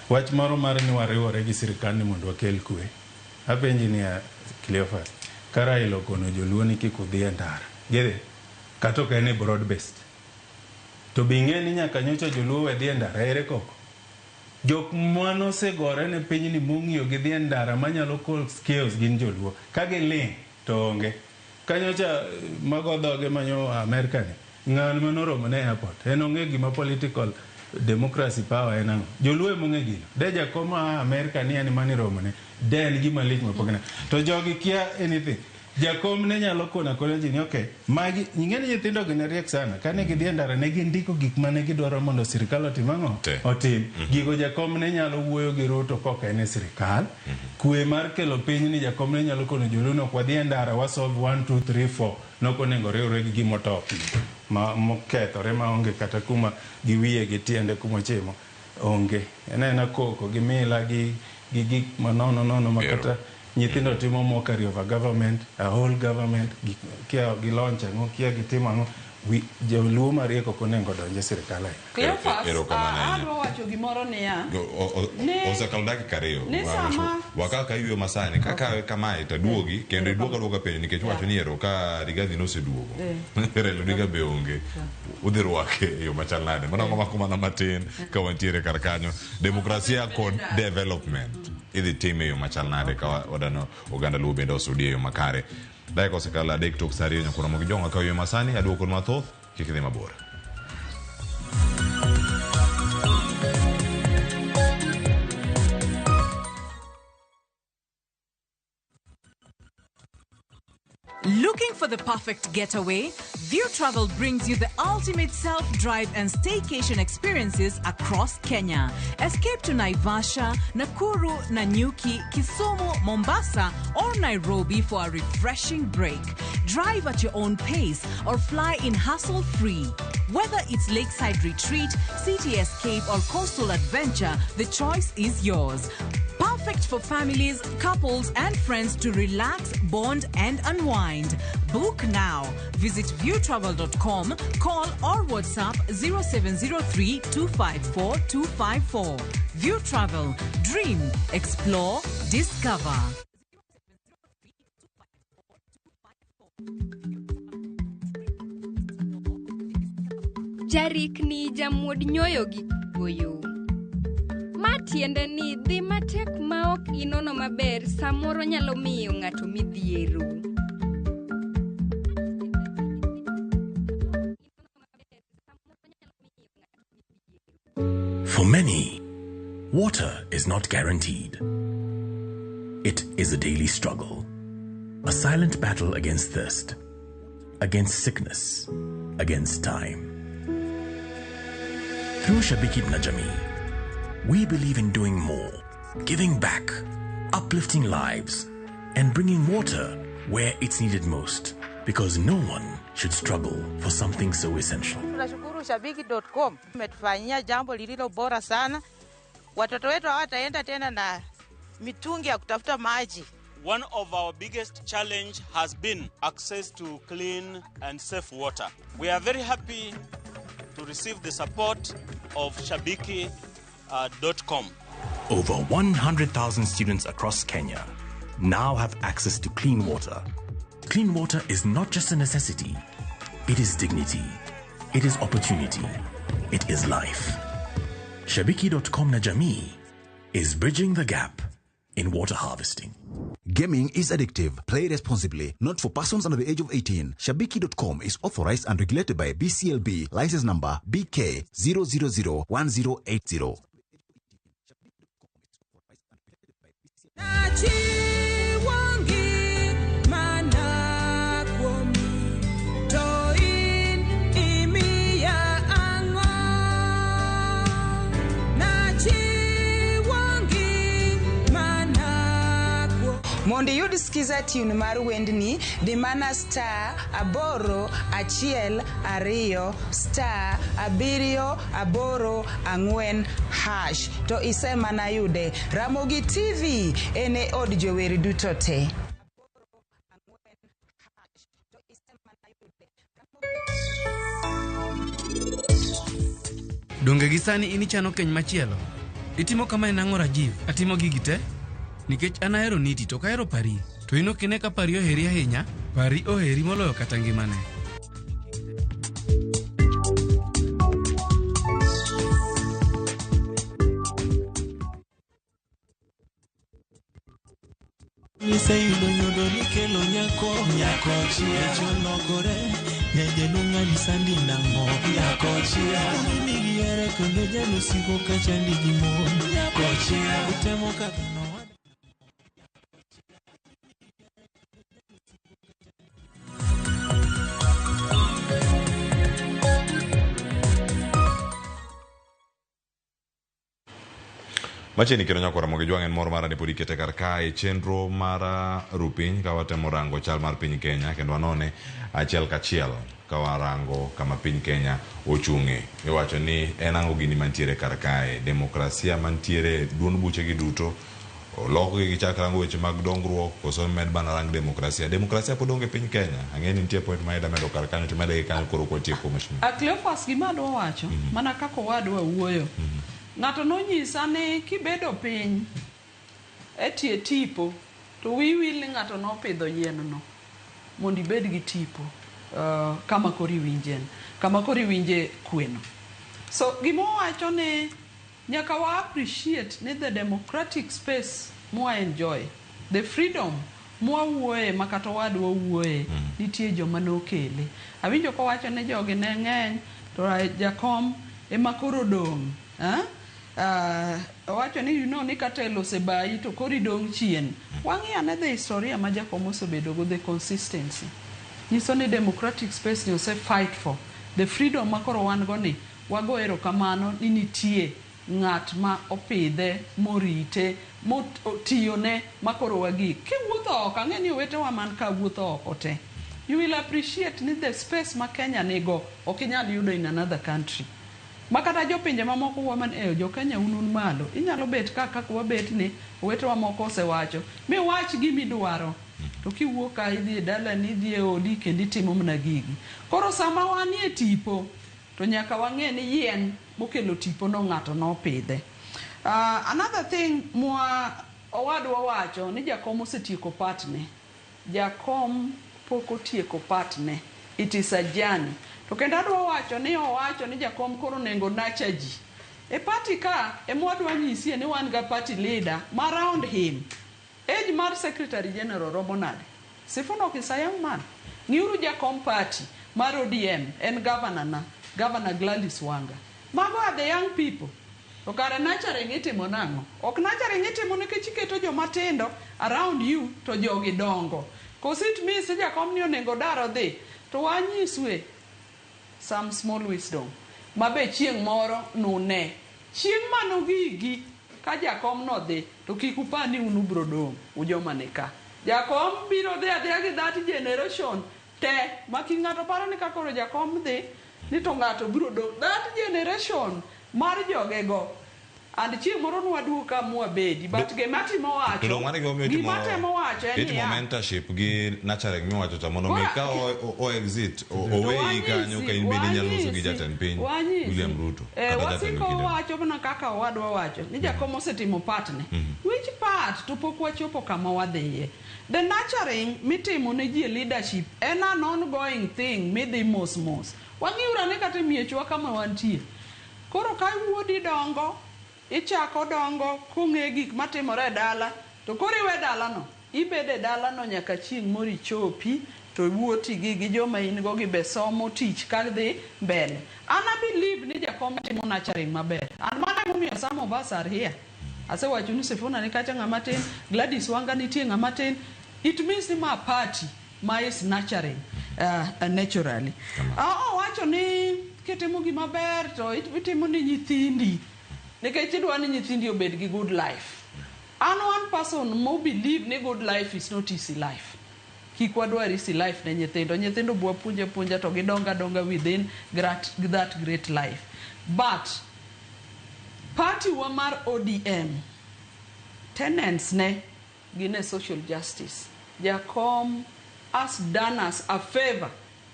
Wach moro mar ni wariwore gi sirikal ni mondo wakel kwe. Apenji ni Cleophas, kara ilo kono joluo ni kik udhi e ndara. Gede, kata ok en broad based. To bing'e ni nyaka nyocha joluo we dhi e ndara ere koko. Jok mano segore ne piny ni mong'iyo gi dhi e ndara manyalo call skills gin joluo. Ka giling to onge. Kanyocha mago dhoge manyo Amerika ni, ng'an manoromo ne airport. En ong'e gima political democracy power en ang'o. Joluo mong'e gino. De jakoma Amerika ni en mani romo ne. De en gima lich mapogna. To jogi kia anything. Jakom ne nyalo kona ji ni okay. Magi nying'eni nyithindo gi ne riek sana. Kane gidhi e ndara ne gindiko gik mane gidwaro mondo sirikal otim ang'o? Otim. Gigo jakom ne nyalo wuoyo gi Ruto koka en e sirikal. Kwe mar kelo piny ni jakom ne nyalo kono joluo no kwa dhi e ndara wa solve 1, 2, 3, 4. Noko nengo riwre gi gimotop. Mokethore ma onge kata kuma giwiye gi tiende kuma chimo. Onge. Ena koko gi mila gi gik manono makata nyithindo timo mockery of a government, a whole government, kia giloncha ngo, kia gitimo ngo, joluo marieko konengo donje sirikal ai. Cleophas, adwa wacho gimoro niya. Osekalo dakika ariyo. Wakaka iwiyo masani, kaka kamae taduogi, kendo iduoga penjo nikech wacho ni ero ka Rigathi noseduogo. Relo diga be onge. Udhi rwake yo machal nade. Mana mana matin ka wantiere kar kanyo. Demokrasia kod development. Idhi time yo machal nade ka wadano oganda luo bende osudie yo makare. Daika osekalo adek tok saa ariyo nyakura mogi jonga ka yo masani aduoko mathoth kik idhi mabor. Looking for the perfect getaway? View Travel brings you the ultimate self-drive and staycation experiences across Kenya. Escape to Naivasha, Nakuru, Nanyuki, Kisumu, Mombasa, or Nairobi for a refreshing break. Drive at your own pace or fly in hassle-free. Whether it's lakeside retreat, city escape, or coastal adventure, the choice is yours. Perfect for families, couples, and friends to relax, bond, and unwind. Book now. Visit viewtravel.com, call or WhatsApp 0703 254 254. View Travel. Dream, explore, discover. Jarikni jamwod nyoyo gi goyo. Matiende ni dhi matek maok inono maber samoro nyalo miyo ng'ato midhiero. For many, water is not guaranteed. It is a daily struggle, a silent battle against thirst, against sickness, against time. Through Shabiki Najami, we believe in doing more, giving back, uplifting lives, and bringing water where it's needed most, because no one should struggle for something so essential. Tunashukuru Shabiki.com. Umetufanyia jambo lililo bora sana. Watoto wetu hawataenda tena na mitungi ya kutafuta maji. One of our biggest challenge has been access to clean and safe water. We are very happy to receive the support of Shabiki.com. Over 100,000 students across Kenya now have access to clean water. Clean water is not just a necessity, it is dignity, it is opportunity, it is life. Shabiki.com na Jamii is bridging the gap in water harvesting. Gaming is addictive. Play responsibly. Not for persons under the age of 18. Shabiki.com is authorized and regulated by BCLB. License number BK 0001080. Mondi yud skiza tune mar wendni dimana star aboro achiel ariyo star abirio aboro ang'wen hash to isema na yude Ramogi TV ene od jower duto te. Donge gisani inichano keny machielo itimo kama enang'o Rajiv atimo gigi te nikech an ahero niti to kahero pari to ino kine ka pari oheri ahinya pari oheri moloyo kata ngimane. Niseyudo nyodo nikelo nyako chia cholokore nyeje nung'ani sandi nang'o nyako chia migiere kendo jalo siko ka chandi gi mon nyako chia utemo kaka no. Macheni kendo nyako Ramogi Jwang' moro mara ne podi kete kar kae chenro mara rupiny ka watemo rango chal mar piny Kenya kendo anone achiel kachiel ka warango kama piny Kenya ochung'e. Iwacho ni en ang'o gini mantiere kar kae, demokrasia mantiere duond buche gi duto loko gi chak rango weche mag dongruok koso med bana rang demokrasia pod onge piny Kenya. Ang'eni nitie point ma ida medo kar kanyo to mede gi kanyo koro ko tieko machine. Cleophas gima dwa wacho mana kako wadwa wuoyo. Ng'ato nonyisa ni kibedo piny etie tipo to wiwil ng'ato nopidho yien no mondo ibed gi tipo kama kori winjen kama kori winje kweno. So gima wacho ni nyaka wa appreciate ni the democratic space mwa enjoy the freedom mwa wuoye makata wadwa wuoye nitie joma nokele. Awinjo ko wacho ni jogi ne ng'eny to jakom ema koro dong'. Wacho ni ni katelo sebai to kori dong' chien. Wang'i ane the historia ma jakom osebedo go, the consistency nyiso ni democratic space ni ose fight for the freedom makoro wan go ni wago erokamano ni nitie ng'at ma opidhe morite motiyone makoro wagi kiwuotho oko. Ang'eni owetewa man ka wuotho oko te you will appreciate ni the space ma Kenya nigo ok inyal yudo in another country. Makata jopinje mamoko waman jo Kenya unun malo inyalo bet kaka wabet ni owetewa moko osewacho mi wach gimi dwaro to kiwuok ka idhi dala ni dhi e odi kendo itimo mna gigi. Koro sama wanie tipo to nyaka wang'e ni yien mokelo tipo no ng'ato nopidhe. Another thing owadwa wacho ni jakom osetieko patne. Jakom pok otieko patne. It is a journey. To kendo adwa wacho ni owacho ni jakom koro nengo nacha ji. E party ka emwadwa nyisi ni wan ga party leader ma around him. Age mar Secretary General romo nade? Sifuno Kisayang man. Ngiuru jakom party mar ODM en Governor Gladys Wanga. Mago are the young people. To kare nachare ng'itimo nang'o? Ok nachare ng'itimo nikech iketo joma tindo around you to jogi dongo. Cause it means jakom ni onego daro dhi to wanyiswe some small wisdom. Mabe chieng' moro nune. Chieng' mano gigi ka jakom no dhi to kik upani unu brodong' ujoma nika. jakom biro dhi adhiya gi that generation te maki ng'ato paro ni kakoro jakom dhi ni to ng'ato biro dong' that generation mar jogego and chieng' moro nwaduogo ka mwabedi but gimatimo wacho itimo mentorship gi nurturing miwacho to mondo mi ka o exit oweyi kanyo ka in bende inyalo loso gi jatend piny William Ruto wasiko wacho mana kaka owadwa wacho ni jakom osetimo part ne which part to pok wachopo kama wadhiye. The nurturing mitimo ne ji leadership en an ongoing thing midhi mos wang'iura ne kata miechwa kama wantie koro ka wuodi dongo ichako dongo kung'e gik matimore e dala to koro iwe dalano ibede dalano nyaka chieng' moro ichopi to iwuoti gi joma in go gi besomo tich ka dhi mbele. An I believe ni jakom timo nurturing maber and mana momiyo some of us are here. Asewacho ni Sifuna ni kacha ng'ama tin, Gladys Wanga nitie ng'ama tin. It means ni ma party ma is nurturing naturally. Wacho ni kitimo gima ber to itimo ni nyithindi nikech idwa ni nyithindi obed gi good life. And one person mo believe ni good life is not easy life. Kik wadwar easy life ne nyithindo bwa puonja to gidonga within that great life. But party wa mar ODM tenants ne gine social justice. Jakom has done us a favor.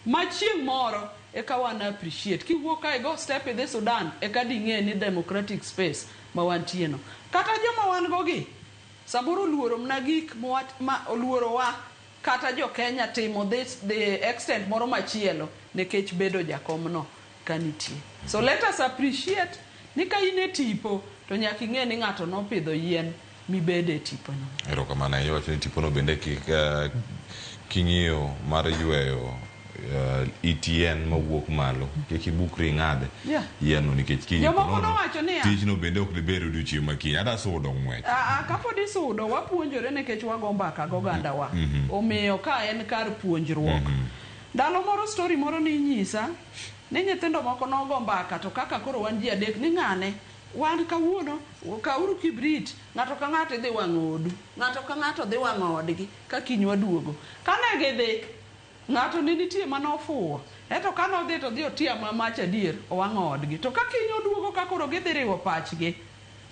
Machieng' moro eka wan appreciate kiwuok ka go step in the Sudan eka ding'e ni democratic space ma wantie no kata joma wan go gi samoro luoro mna gik ma oluorowa kata jo Kenya timo this the extent moro machielo nekech bedo jakom no kanitie. So let us appreciate ni ka ine tipo to nyaka ing'e ni ng'ato no pidho yien mibede tipo no. Erokamano iwacho ni tipo no bende king'iyo mar yweyo ETN mawuok malo kiki bukri ng'ade yeno nikech kinyo tijno bende ok libero odiochieng' makiny ada sudo ng'wech kapod isudo wapuonjore nikech wago mbaka goganda wa omiyo ka en kar puonjruok. Ndalo moro story moro ni nyisa ni nyithindo moko nogo mbaka to kaka koro wan ji adek ni ng'ane wan kawuono kauru kibrit ng'ato ka ng'ato dhi wang'o odu ng'ato ka ng'ato dhi wang'o odgi ka kiny waduogo kane gidhi ng'ato ni nitie manofuwo eto kano dhi to dhi otia mach adier owang'o odgi to ka kiny oduogo ka koro gidhi riwo pachgi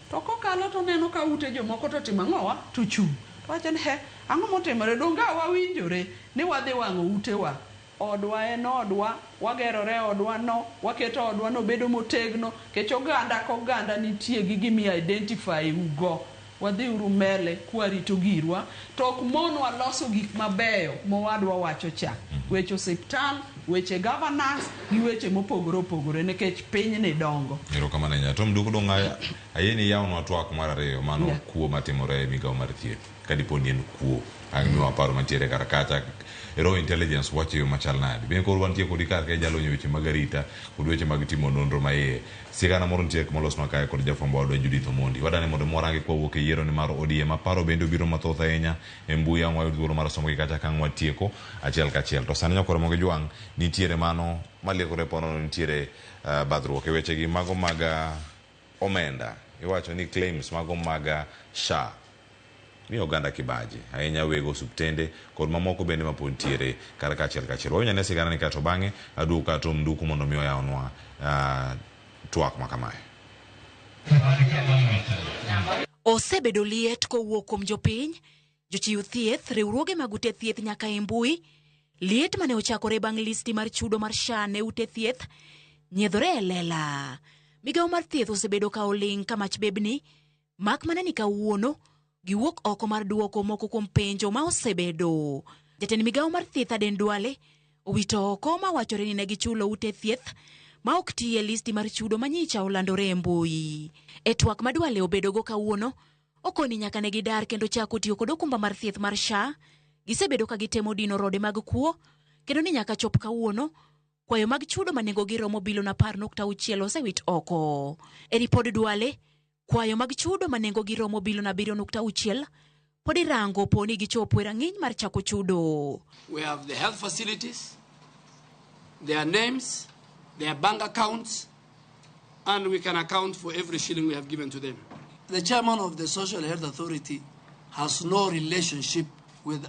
to kokalo to neno ka ute jomoko to timo ang'owa to chung' to wacho ni ang'o motimore donga wawinjore ni wadhi wang'o utewa. Odwa en odwa wagerore odwa no waketo odwa no bedo motegno kech oganda nitie gi gimi identify ugo wadhi uru mbele kwarito girwa to ok mon waloso gik mabeyo mowadwa wacho cha weche osiptal weche governance gi weche mopogore nikech piny ni dongo. Erokamano nya tom duko donga ayeni yawno twak mar ariyo mano kuo matimore e migawo mar thieth kadipo ni en kuo ang'o aparo mantiere kar kacha ero intelligence wacho yo machal nade be koro wantie kodi kar ke jalo weche mag arita kod weche mag timo nonro maiye sigana moro ntie molos makae kod jafwambo wadwa Judith Omondi wadane mondo morange kowuok e yiero ni mar ODM aparo bende obiro mathoth ahinya e mbui ang'wa yudo thuolo mar somo gi kacha kang' watieko achiel kachiel to sani nyakoro mogi jwang' nitiere mano maliekore pono nitiere badruok e weche gi mago mag omenda iwacho ni claims mago mag SHA mi oganda kibaji ahinya wego subtende kod mamoko bende mapontiere kar kachiel wanyane sigana ni kato bang'e aduka to mduku mondo mi oyawnwa twak makamae. Osebedo liet kowuok kuom jopiny jochiw thieth riwruoge mag ute thieth nyaka e mbui liet mane ochakore bang' listi mar chudo mar SHA ne ute thieth nyiedhore e lela. Migawo mar thieth osebedo ka oling' kamach bebni mak mana ni kawuono giwuok oko mar duoko moko kuom penjo ma osebedo. Jatend migawo mar thieth Aden Duale owito oko ma wachore ni ne gichulo ute thieth ma ok tiye listi mar chudo manyicha olandore e mbui. E twak ma Duale obedogo kawuono okoni nyaka ne gidar kendo chako tiyo kod okumba mar thieth mar SHA gisebedo ka gitemo dino rode mag kuo kendo ni nyaka chop kawuono kwayo mag chudo manengo giromo bilion 10.6 osewit oko. E ripod Duale kwayo mag chudo manengo giromo bilion 7.6 pod irango poni gichopo e rang'iny mar chako chudo. We have the health facilities, their names, their bank accounts, and we can account for every shilling we have given to them. The chairman of the Social Health Authority has no relationship with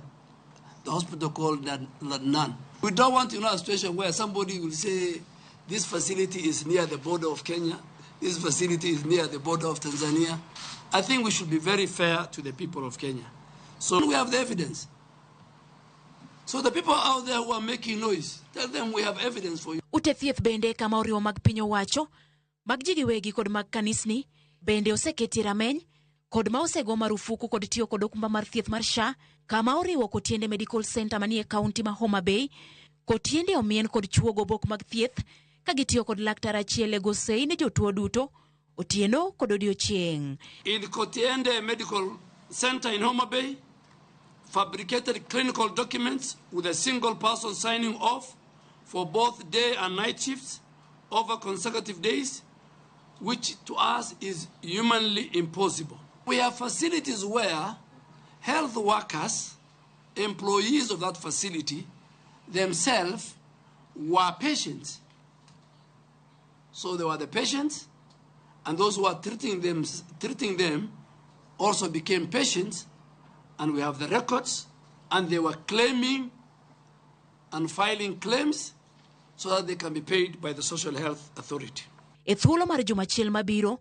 the hospital called Ladnan. We don't want to know a situation where somebody will say this facility is near the border of Kenya, this facility is near the border of Tanzania. I think we should be very fair to the people of Kenya. So we have the evidence. So the people out there who are making noise, tell them we have evidence for you. Utethieth bende kama oriwo mag piny owacho, mag ji giwegi kod mag kanisni, bende oseketi rameny, kod ma osego marufuku kod tiyo kod okumba mar thieth mar SHA, kama oriwo Kotiende Medical Center manie kaunti ma Homa Bay, Kotiende omien kod chuogo bok mag thieth, kagitiyo kod laktar achiel e gosei ne jotuo duto, otieno kod odiochieng'. In Kotiende Medical Center in Homa Bay, fabricated clinical documents with a single person signing off for both day and night shifts over consecutive days, which to us is humanly impossible. We have facilities where health workers, employees of that facility, themselves were patients. So they were the patients, and those who are treating them also became patients, and we have the records, and they were claiming and filing claims so that they can be paid by the Social Health Authority. E thuolo mar jumachiel mabiro,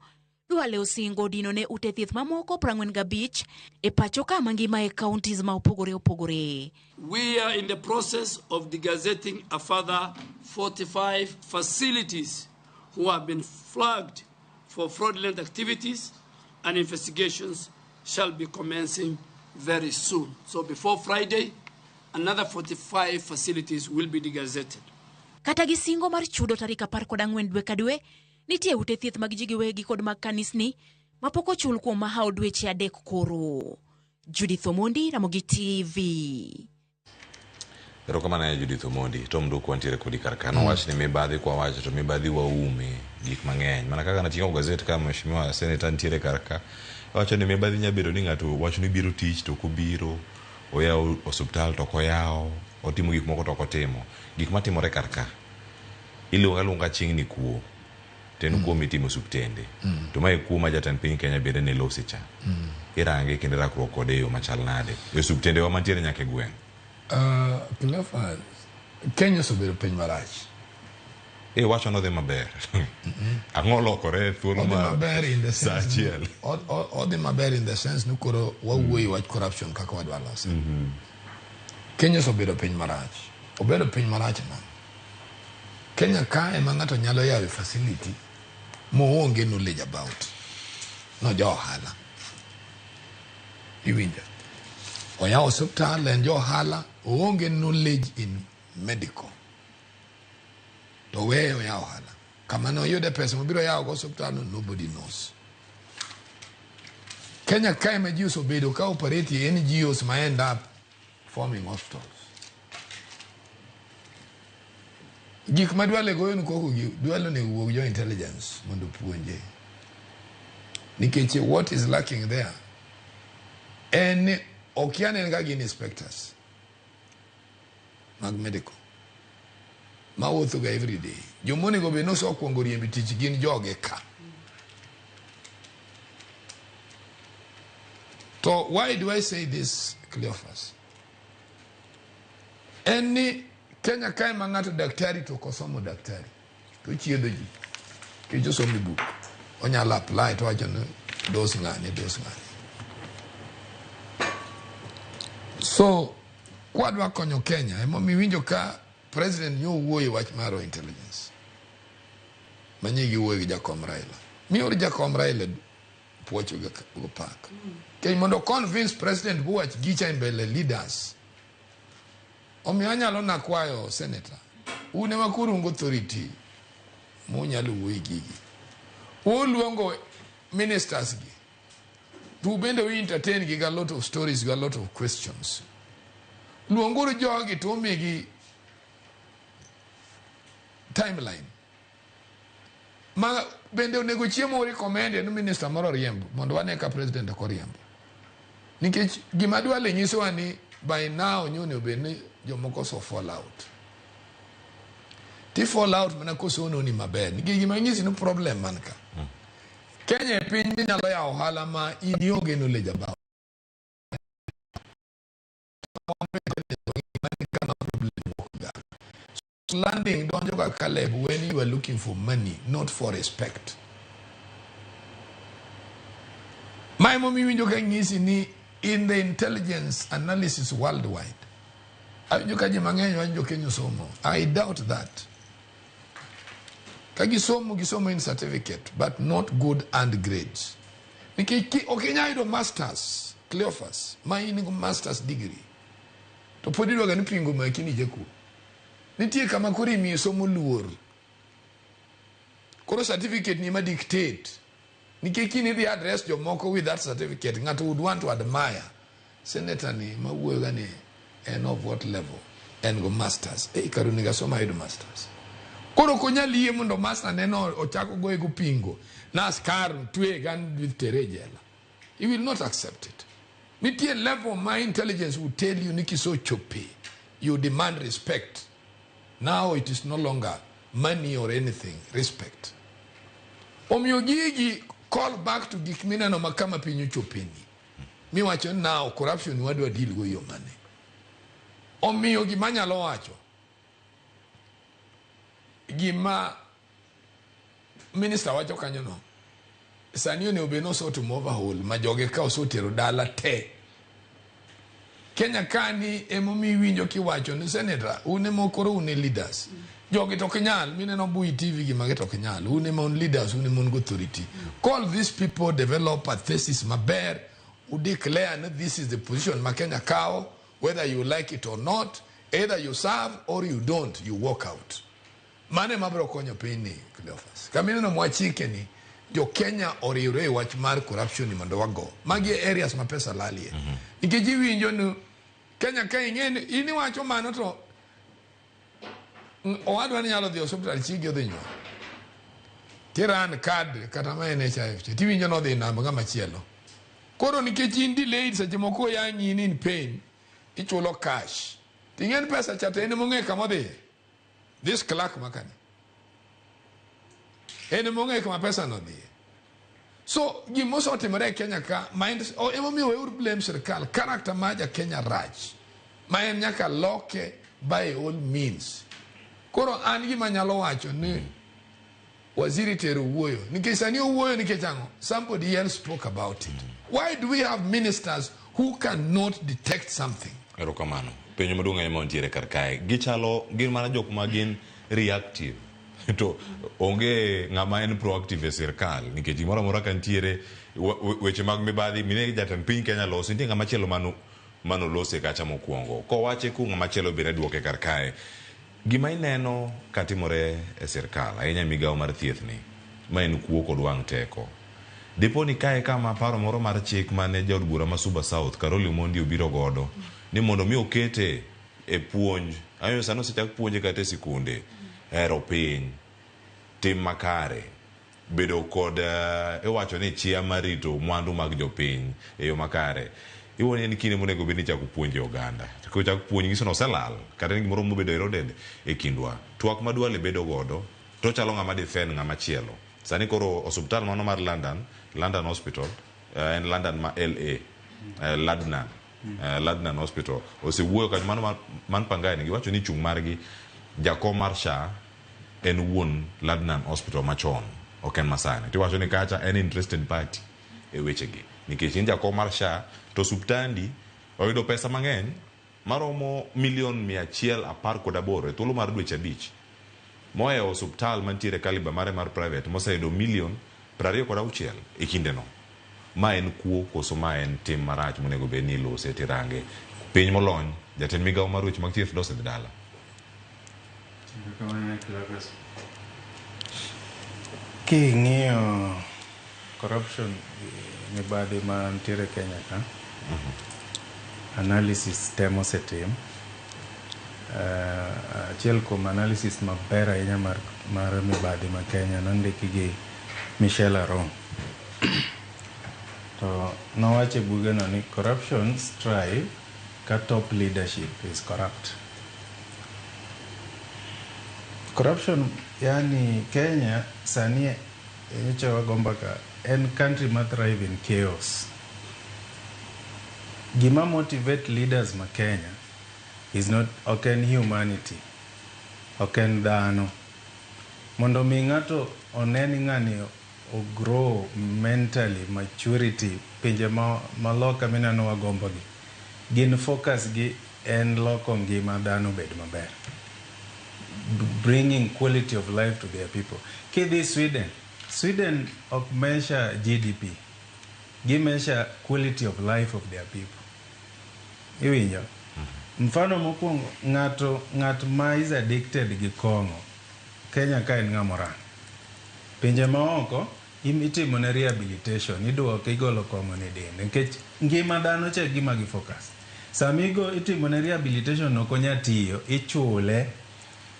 Duale osingo dino ne ute thieth mamoko 45 e pacho ka mangima e counties ma opogore opogore. We are in the process of degazetting a further 45 facilities who have been flagged for fraudulent activities, and investigations shall be commencing very soon. So before Friday, another 45 facilities will be degazetted. Kata gisingo mar chudo tarik 14 dwe ka dwe, nitie ute thieth mag ji giwegi kod mag kanisni mapok ochul kuom mahao dweche 3 koro. Judith Omondi, Ramogi TV. Erokamano Judith Omondi, Tom Duku wantiere kodi karkano wach ni mibadhi kwa wacho to mibadhi waume gik mang'eny. Mana kaka nating'o gazeti kama mheshimiwa senator ntiere karka. Wacho ni mibadhi nyabedo ni ng'ato wacho ni biro tich to kubiro, oyawo osuptal to koyawo, otimo gik moko to kotimo. Gik matimore karka. Iluonga chieng' ni kuo. Tenu kuo mitimo subtende. To mae kuo ma jatend piny Kenya bede ne losi cha. Irange kendo rakruok kode yo machal nade. Yo subtende wa mantiere nyaka gweng'. Cleophas, Kenya sobedo piny marach. Wacho no dhi maber. Ang'o lokore thuolo maber in the sense. Sachiel. Odhi maber in the sense ni koro wawuoyi wach corruption kaka wadwa loso. Kenya sobedo piny marach. Obedo piny marach na. Kenya ka ema ng'ato nyalo yawe facility moonge knowledge about. No jo ohala. Iwinjo. Oyawo hospital en jo ohala oonge knowledge in medical. To where oyawo ohala. Kamano yude pesa mobiro yawo hospital nobody knows. Kenya ka ema ji osebedo ka operate NGOs ma end up forming hospitals. Gik madwale goyo ni koko dwalo ne wuog jo intelligence mondo puonje. Nikech what is lacking there? And okiane nga gin inspectors mag medical ma wuotho ga every day. Jomone go be no so kuongo riembi tich gin joge ka. So why do I say this, Cleophas? Any Kenya kai mangato daktari to kosomo daktari to chiedo ji ke jo somo book onyala apply to ajana dose ngani. So kwadwa konyo Kenya emo miwinjo ka president nyo wuoyo wach maro intelligence manyigi wuoyo gi Jakom Raila miori Jakom Raila puocho go pak ke mondo convince president buwach gicha mbele leaders. Omi anyalo nakwayo senator une makurungo authority munyalo wuoyi gigi uluongo ministers gi tu bende we entertain gi a lot of stories, a lot of questions. Luonguru jogi to migi timeline. Ma bende onego chiemo recommend no minister moro riembo mondo wane ka president ko riembo. Nikech gima dwale nyiso ni by now nyone obene jomoko so fall out. Ti fall out mana koso no ni maber. Nikech gima nyisi no problem manka. Kenya piny nyalo yawo ohala ma in ionge knowledge about. landing donjo ka Caleb when you are looking for money, not for respect. My mommy winjo ka ngisi ni in the intelligence analysis worldwide. Awinjo ka jimang'eny wanjo Kenya somo. I doubt that. Gisomo in certificate, but not good and grades. Okenya ido masters, Cleophas, ma in master's degree. To podi do gani pingo ma kini jeku. Nitie kama kuri mi somo luor. Koro certificate ni ma dictate. Kini the address your moko with that certificate. Ngatu would want to admire. Senator ni ma wuo gani and of what level? And go masters. Karuni ga soma ido masters. Koro konya liye mundo master neno ochako go ego pingo. Na askar tue gan with terejela. You will not accept it. Nitie level my intelligence will tell you niki so chope. You demand respect. Now it is no longer money or anything. Respect. Omiyogigi call back to gikmina no makama pinyu chopeni. Mi wacho now corruption wadu deal go your money. Omiyogi manyalo wacho. Gima minister wacho kanyo no. Sani ne obeno so to overhaul majoge ka so tero dala te. Kenya kani emomi winjo kiwacho ni senator une mokoro une leaders. Jogi to kenyal mine no bui TV gi mage to kenyal une mon leaders une mon authority. Call these people, develop a thesis maber, who declare that this is the position Makenya cow, whether you like it or not, either you serve or you don't, you walk out. Mane mabro konyo pini Cleophas. Kamino no mwachike ni jo Kenya oriure wach mar corruption ni mondo wago. Magi areas ma pesa lalie. Nikeji winjo no Kenya ka ingene ini wacho mano to owadwa ni nyalo dhi hospital chigi odhi nyuol. Tiran card kata ma NHIF. Ti winjo no dhi namba kama chielo. Koro nikeji indi delayed seche moko ya nyini in pain. Ichulo cash. Tingen pesa chate ene monge kama dhi. This clerk makani. Ene monge kama pesa no dhi. So, gimoso otimore Kenya ka mind o emo mi we blame serikal character maja Kenya raj. Maen nyaka loke by all means. Koro an gima nyalo wacho ni waziri tero wuoyo. Nikech sani wuoyo nikech ango. Somebody else spoke about it. Why do we have ministers who cannot detect something? Erokamano. Penyo maduong' ema ontiere kar kae. Gichalo gin mana jok ma gin reactive. To onge ng'ama en proactive e sirkal nikech gimoro amora ka ntiere weche mag mibadhi mine jatend piny Kenya loso nitie ng'ama chielo mano lose kacha mokwongo kowache ku ng'ama chielo bire duoke kar kae gima ineno katimore e sirkal ahinya migawo mar thieth ni ma en kuo kod wang' teko dipo ni kae kama paro moro mar chik mane jaod bura ma Suba South Karoli Omondi obiro godo ni mondo mi okete e puonj ayo sano sechak puonje kata e sikunde ero piny tim makare bedo kod iwacho ni chia marito mwandu mag jopiny e yo makare iwoni ni kine monego bed ni chako puonje oganda ko chako puonj gisono oselal kata gimoro mobedo eroded e kindwa twak madwale bedo godo to chalo ng'ama defend ng'ama chielo sani koro hospital mano mar London Hospital en London ma LA Ladnan Hospital osewuoyo ka mano man Pangani giwacho ni chung margi jakom mar SHA en wuon Ladnan Hospital machon oken masane tiwacho ni kacha en interested party e wechegi nikech in jakom mar SHA to subtandi oyudo pesa mang'eny maromo $118 e thuolo mar dweche abich moe hospital mantiere kaliba mare mar private moseyudo $26 e kindeno ma en kuo koso ma en tim marach monego bed ni ilose tirange piny molony jatend migawo mar weche mag thieth dose dala. King'iyo corruption mibadhi mantiere Kenya ka analysis temo setim achiel kuom analysis maber ahinya mar mibadhi ma Kenya nondiki gi Michelle Arong to nowacho bugeno ni corruption strive ka top leadership is corrupt. Corruption yani Kenya sani nyocha wagomba ka en country ma thrive in chaos. Gima motivate leaders ma Kenya is not humanity. ok en dhano. Mondo mi ng'ato oneni ng'ani o grow mentally, maturity, pinje maloka mineno wagombo gi, gin focus gi en loko ngima dhano bed maber, bringing quality of life to their people. Kidhi Sweden ok measure GDP, gi measure quality of life of their people. Iwinjo? Mfano mokwongo, ng'at ma is addicted gi kong'o, Kenya ka en ng'amorang. Pinje maoko itimo ne rehabilitation, iduoke igolo kong'o ne dende, nikech ngima dhano cha gima gi focus. Samigo itimo ne rehabilitation ok onya tiyo, ichule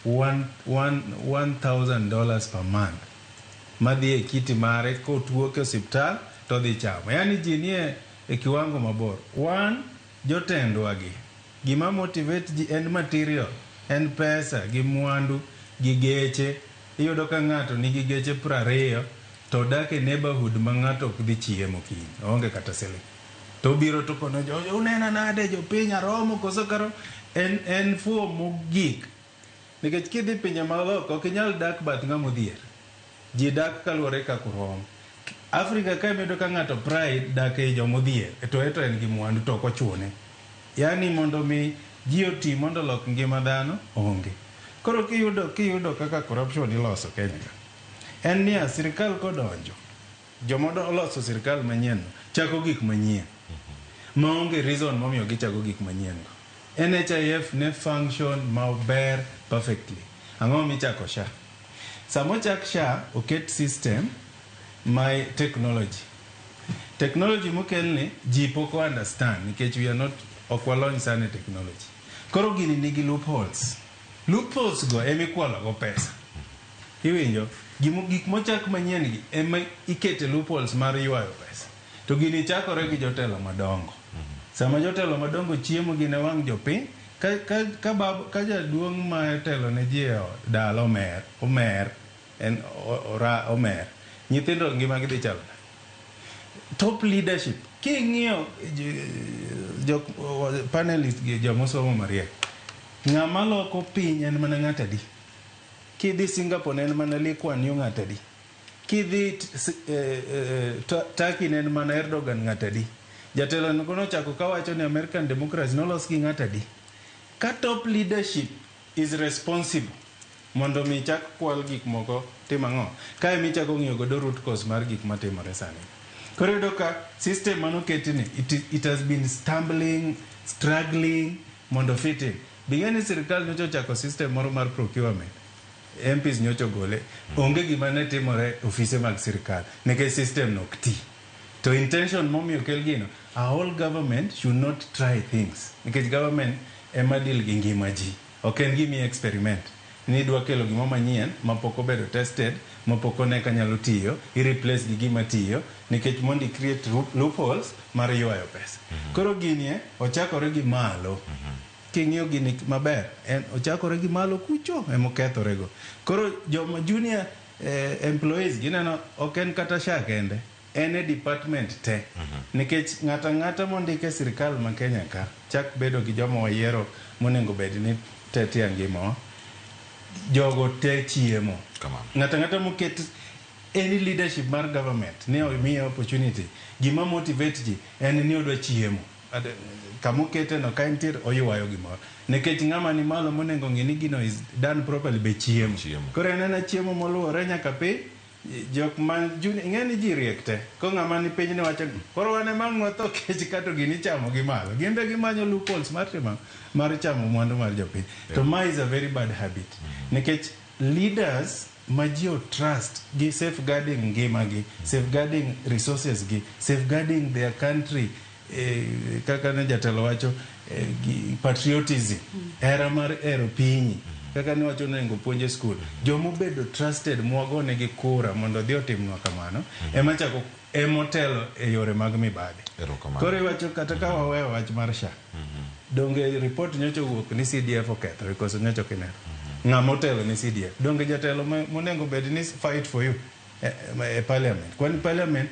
$1,000 per month. Madhi e kiti mare kotuo ke hospital to dhi chamo. Yani ji nie e kiwango mabor. Jotendwa gi gima motivate ji en material, en pesa, gi mwandu, gi geche. Iyudo ka ng'ato nigi geche 20 to dak e neighborhood ma ng'ato ok dhi chiemo kiny, onge kata siling. To biro to kono unena nade jopiny aromo koso karo en fuo mogik. Nikech kidhi pinje maloko ok inyal dak bath ng'ama odhier. Ji dak kaluwore kaka rom. Afrika ka medo ka ng'ato pride dak e jomodhier, to en gi mwandu to ok ochune. Yani mondo mi ji oti mondo lok ngima dhano onge. Koro kiyudo kaka corruption iloso Kenya ka, en niya, sirikal kodonjo, jomodo oloso sirikal manyien chako gik manyien maonge reason momiyo gichako gik manyien go. NHIF ne function maber perfectly. Ang'o michako SHA? Samochak SHA oket system my technology mokelni ji pok understand, nikech we are not okwalony sana technology. Koro gini nigi loopholes go emikwalo go pesa. Iwinjo? Gik mochak manyien gi ema ikete loopholes mar ywayo pesa. To gini chakore gi jotelo madongo. Sama jotelo madongo chiemo gine wang jopiny, ka jaduong' ma telo ne ji dala omer, nyithindo ngima gi dhi chalo. Top leadership, king'iyo panelist gi jomosomo mariek, ng'ama loko piny en mana ng'atadi. Kidhi Singapore en mana Lee Kuan Yew ng'atadi. Kidhi Turkey en mana Erdogan ng'atadi. Jatelo no chako kawacho ni American democracy nolos gi ng'atadi. Ka top leadership is responsible mondo mi chak kwal gik moko timang'o, kae michako ng'iyo godo root cause mar gik matimore sani. Koro yudo ka system manoketini it has been struggling mondo fit in. Bigani sirikal nyocho chako system moro mar procurement, MPs nyocho gole, onge gima ne timore ofise mag sirikal, nikech system nok ti. To intention momiyo kel gino, a whole government should not try things, nikech government ema deal gi ngima ji, ok en gimi experiment. Ni dwa kelo gima manyien mapok obedo tested, mapok one ka nyalo tiyo, i-replace gi gima tiyo, nikech mondi create loopholes mar ywayo pesa. Koro gini ochakore gi malo. King'iyo gini maber, ochakore gi malo kucho emokethore go. Koro joma junior employees gineno ok en kata SHA kende, en e department te. Nikech ng'ata mondike sirikal ma Kenya ka chak bedo gi joma wayiero monengo bed ni tetia ngima jogo te chiemo. Ng'ata moket any leadership mar government ne omiye opportunity, gima motivate ji en ni odwa chiemo. Kamokete no kaintir oywayo gimoro, nikech ng'ama ni malo monengo ng'ini gino is done properly be chiemo. Koro en chiemo moluwore nyaka pi jok man ing'eni ji riek te. Ko ng'ama ni piny ni wacho koro wane mang'watho kech kato gini chamo gi malo, gimbe gimanyo loopholes mar chamo mwandu mar jopiny. To ma is a very bad habit, nikech leaders ma ji trust gi safeguarding ngima gi, safeguarding resources gi, safeguarding their country, kaka ne jatelo wacho, patriotism, era mar ero pinyi, kaka ne wacho nengo puonje school. Jomobedo trusted mwagone gi kura mondo dhi otimnwa kamano, ema chako emotelo e yore mag mibadhi. Koro iwacho kata ka waweyo wach mar SHA, donge report nyocho wuok ni CDF okethore, koso nyocho kineno ng'ama otelo ni CDF. Donge jatelo monengo bed ni fight for you e parliament. Kwani parliament,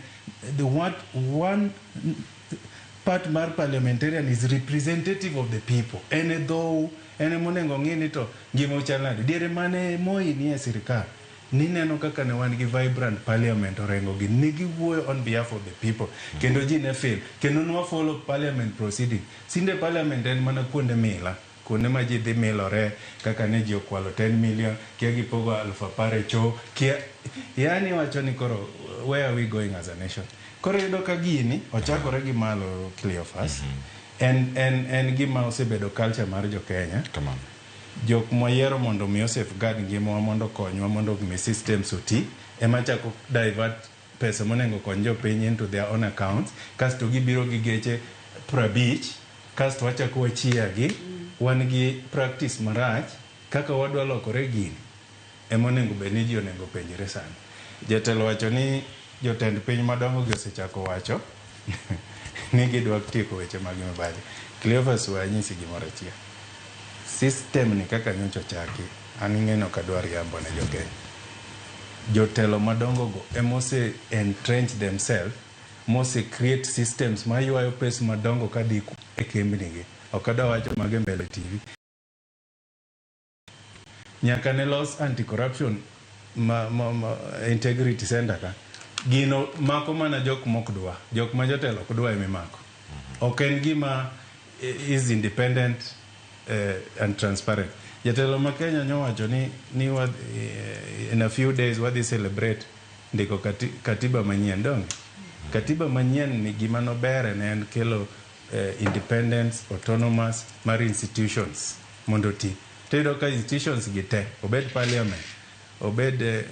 part mar parliamentarian is representative of the people. Ene though, ene monengo ng'ini to ngima ochal nade. Diere mane Moi ni e sirikal, nineno kaka ne wan gi vibrant parliament orengo gi nigi wuoyo on behalf of the people. Kendo ji ne fail. Kendo nwa follow parliament proceeding. Sinde parliament en mana kuonde mila. Kuonde ma ji dhi milore kaka ne ji okwalo 10 million, kia gipogo 10,000 cho, kia, yani wacho ni koro, where are we going as a nation? Koro yudo ka gini, ochakore gi malo Cleophas, en gima osebedo culture mar jo Kenya. Jok moyiero mondo mi safeguard ngima mondo konywa mondo mi systems oti, ema chako divert pesa monengo kony jo piny into their own accounts, kasto gibiro gi geche 50, kasto wachako wachia gi, wan gi practice marach, kaka wadwa lokore gini, ema onengo beni ji onengo penjre sana. Jatelo wacho ni jotend piny madongo gi osechako wacho ni gidwa tieko weche mag mibadhi. Cleophas wanyisi gimoro achiel. System ni kaka nyocho chaki, an ing'eno kadwa riambo ne jokenya. Jotelo madongo go emose entrench themselves, mose create systems ma ywayo pes madongo kadhi e kembni gi. Okada wacho mage mbele TV. Nyaka ne los anti-corruption integrity center ka. Gino mako mana jok mokdwa. Jok ma jotelo okdwa emimako. Oken gima is independent and transparent. Jatelo ma Kenya nyowacho ni in a few days wadhi celebrate ndiko katiba manyien dong. Katiba manyien ni gima no bere ne en kelo independence, autonomous, mar institutions, mondo ti. Tedo ka institutions gite, obed parliament, obed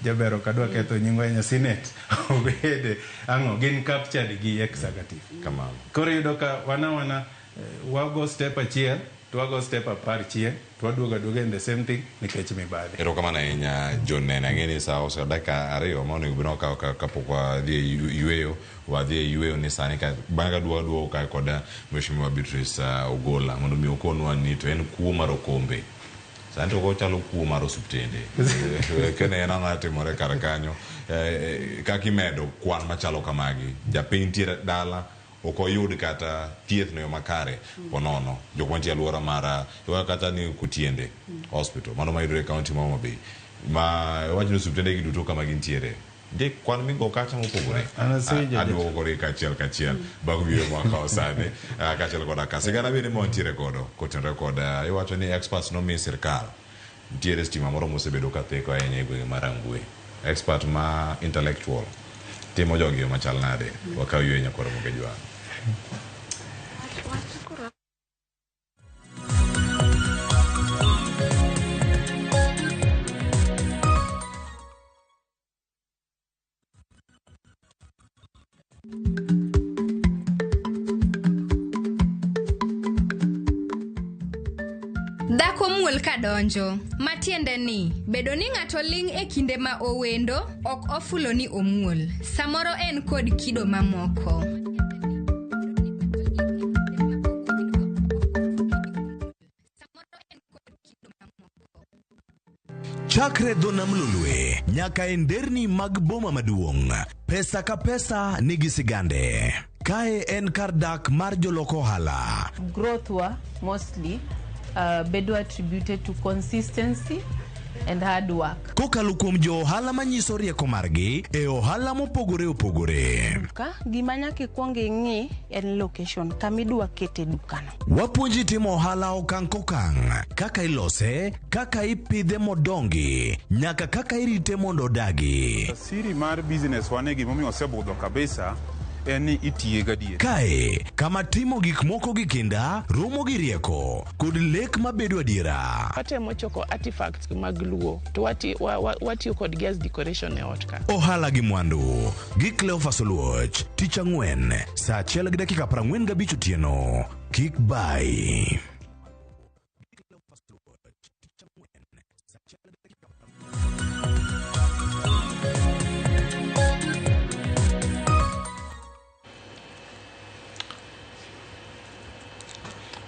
jabero kadwa ketho nyingo enya senate, obed ango, gin captured gi executive. Kamano. Koro yudo ka wana wago step achiel, twago step apar chien, twaduoga in the same thing, nikech mibadhi. Ero kama na John Nene, ngeni sa osa dakika ariyo, maoni gubino kapok wadhi yueyo, ni sani ka banga duwa ka koda Mheshimiwa Beatrice Ogolla, mondo mi okonwa ni to en kuo mar okombe. Sani to ko chalo kuo mar osuptende. Kene ena ngatimore kar kanyo, kaka imedo kwan machalo kamagi. Japiny tiere dala, okoyud kata thieth no makare ponono. Jok mantie alwora mara, kata ni Kutiende Hospital, mano mayudore county ma Homa Bay. Ma wachno osuptende gi duto kama gintiere. De kwan mingo kacha mopogore. Aduogo kore kachiel bang' biro mwaka osane kachiel koda ka sigana bende montiere kodo kotenre koda iwacho ni experts no mi sirkal ntiere stima moro mosebedo ka theko ahinya e gwenge mar Angwe. Expert ma intellectual timo jogi machal nade wakaw ywe nyakoro mogejwa. Dhako muol kadonjo, matiende ni, bedo ni ng'ato ling' e kinde ma owendo, ok ofulo ni omuol. Samoro en kod kido mamoko. Chakre dho nam lulwe, nyaka e nderni mag boma maduong'. Pesa ka pesa nigi sigande. Kae en kar dak mar joloko ohala. Growth wa mostly bedo attributed to consistency and hard work. Kokalo kuom jo ohala manyiso rieko margi e ohala mopogore opogore. Ka gima nyaka ikwong ing'i en location kamidwa kete dukano. Wapuonji timo ohala okang' kokang', kaka ilose, kaka ipidhe modongi, nyaka kaka irite mondo odagi. Siri mar business wane gimomiyo osebudho kabisa en ni itiye gadier. Kae, kama timo gik moko gi kinda, romo gi rieko, kod lek mabedo adiera. Watemo choko artifacts mag luo, to watiyo kod gas decoration e ot ka. Ohala gi mwandu, gi Cleophas Oluoch, tich ang'wen, saa 1:45 otieno. Kik bai.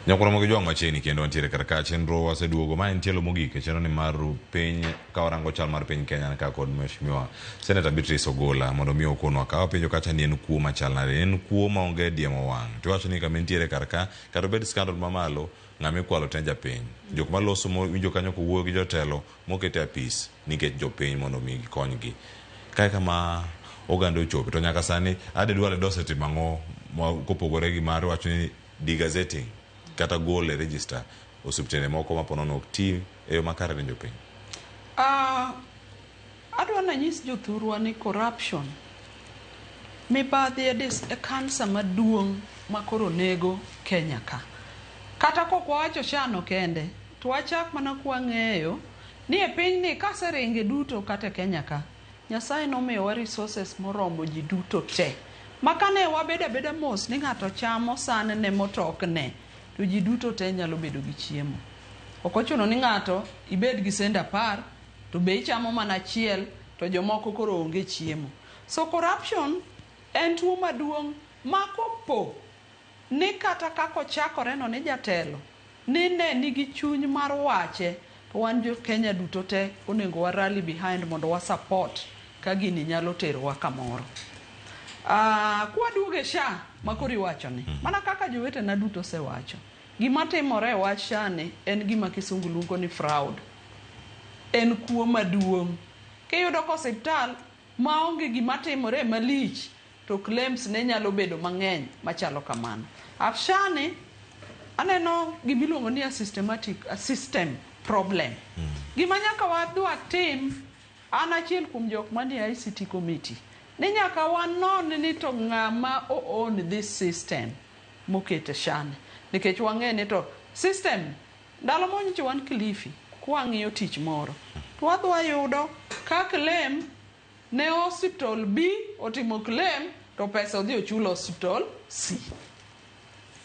Nyakoromo gi jwang' machiegni kendo ntiere kar chenro waseduogo ma en tielo mogik e chenro ni mar piny ka warango chal mar piny Kenya ka kod Mheshimiwa Senator Beatrice Ogolla mondo mi okonwa ka wapenjo kacha ni en kuo machal nade, en kuo maonge diemo wang'. Tiwacho ni kama ntiere kar ka kata obed skandal mamalo ng'ama ikwalo te japiny. Jok maloso winjo kanyo kowuoyo gi jotelo mokete apis nikech jopiny mondo mi gikonygi. Kae kama oganda ochope to nyaka sani ade dwale dosetimo ang'o kopogore gi mar wacho ni degazetting kata gol e register osuptende moko maponono ok ti e yo makare ne jopiny. Adwa nanyis jothurwa ni corruption mibadhi e kansa maduong' makoro nego Kenya ka. Kata kok wawacho chano kende, to wachak mana kwang'eyo ni e pinyni kaseringe duto kata Kenya ka, Nyasaye nomiyowa resources moromo ji duto te. Makane wabeda beda mos ni ng'ato chamo san ne motokne, to ji duto te nyalo bedo gi chiemo. Ok ochuno ni ng'ato ibed gi senda 10 to be ichamo mana achiel to jomoko koro onge chiemo. So corruption en tuo maduong' ma kopo ni kata kako chakore no ni jatelo ni ne nigi chuny mar wache, to wan jo Kenya duto te onego wa rally behind mondo wa support ka gini nyalo terowa kamoro. Kwa duoge SHA makori wacho ni mana kaka jowete na duto se wacho, gima timore e wach SHA ni en gima kisungu luongo ni fraud. En kuo maduong'. Kiyudo ko hospital maonge gima timore malich to claims ne nyalo bedo mang'eny machalo kamano. SHA ni aneno gimiluongo ni a system problem. Gima nyaka wadwa tim, an achiel kuom jok manie ICT committee, ni nyaka wanon ni to ng'ama own this system mokete SHA ni. Nikech wang'e ni to system ndalo monyicho wan Kilifi kwang'iyo tich moro to wadwa yudo ka claim ne hospital B otimo claim to pesa odhi ochulo hospital C.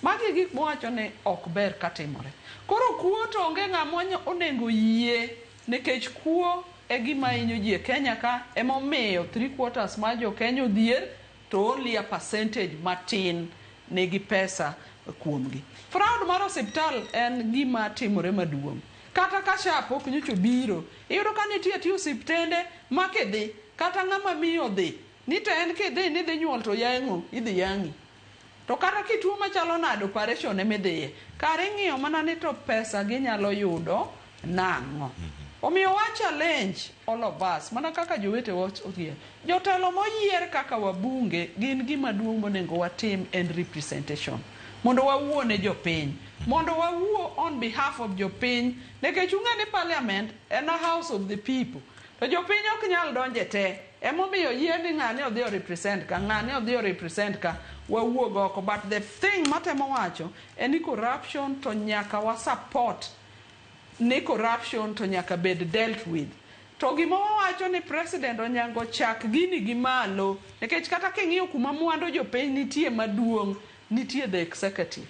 Magi gik mowacho ni ok ber katimore. Koro kuo to onge ng'ama onego yie, nikech kuo e gima hinyo ji e Kenya ka, emomiyo 3/4 ma jo Kenya odhier to only a percentage matin nigi pesa kuomgi. Fraud mar hospital en gima timore maduong'. Kata ka SHA pok nyocho biro, iyudo ka nitie osiptende ma kidhi kata ng'ama miyo dhi ni to en kidhi ni dhi nyuol to yang'o idhi yang'i. To kata kituo machalo nado operation emidhiye, kare ng'iyo mana ni to pesa ginyalo yudo nang'o. Omiyo wa challenge all of us, mana kaka jowete oyier. Jotelo moyier kaka wabunge gin gima duong' monego watim en representation. Mondo wawuone jopiny, mondo wawuo on behalf of jopiny, nekech ung'e ni parliament en a house of the people. To jopiny ok nyal donje te, emomiyo yier ni ng'ane odhi o represent ka, ng'ane odhi o represent ka, wawuo goko. But the thing matemo wacho en ni corruption to nyaka wa support, ni corruption to nyaka bed dealt with. To gima wawacho ni president onyango chak gini gi malo, nekech kata king'iyo kuma mwandu jopiny nitie maduong', nitie the executive.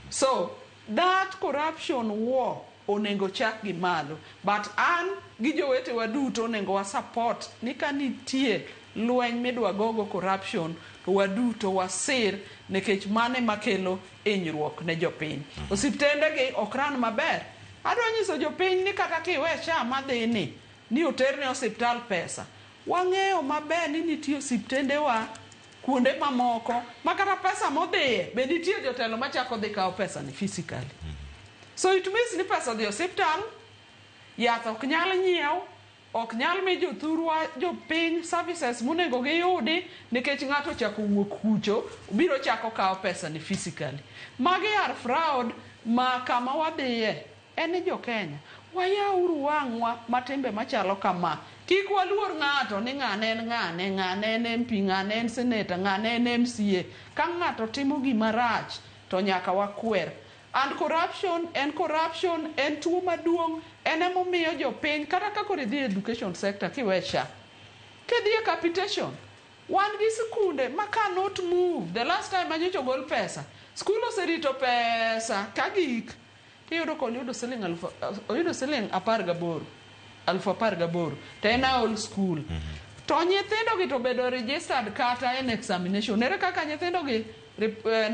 So that corruption war onengo chak gi malo, but an gi jowete wa duto onengo wa support ni ka nitie lweny midwa gogo corruption to waduto wasir, nekech mane makelo hinyruok ne jopiny. Osiptende gi okran maber. Adwa nyiso jopiny ni kata kiwe SHA madhini ni oterne hospital pesa, wang'eyo maber ni nitie osiptende wa kuonde mamoko makata pesa modhiye be nitie jotelo machako dhi kawo pesa ni physically. So it means ni pesa dhi hospital, yath ok nyal nyiew, ok nyal mi jothurwa jopiny services monego giyudi, nikech ng'ato chako wuok kucho biro chako kawo pesa ni physically. Magi are fraud ma kama wadhiye en jo Kenya. Wayauru wang'wa matimbe machalo kama. Kik waluor ng'ato ni ng'ane en MP, ng'ane en senator, ng'ane en MCA. Ka ng'ato timo gima rach to nyaka wakwer. And corruption en tuo maduong', en emomiyo jopiny kata kako idhi education sector kiwe SHA. Kidhi e capitation, wan gi sikunde ma cannot move. The last time manyocho gol pesa, skul oserito pesa kagik. Tiyudo ko oyudo siling 18,000 to en old school. To nyithindo gi to bedo registered kata en examination. Ere kaka nyithindo gi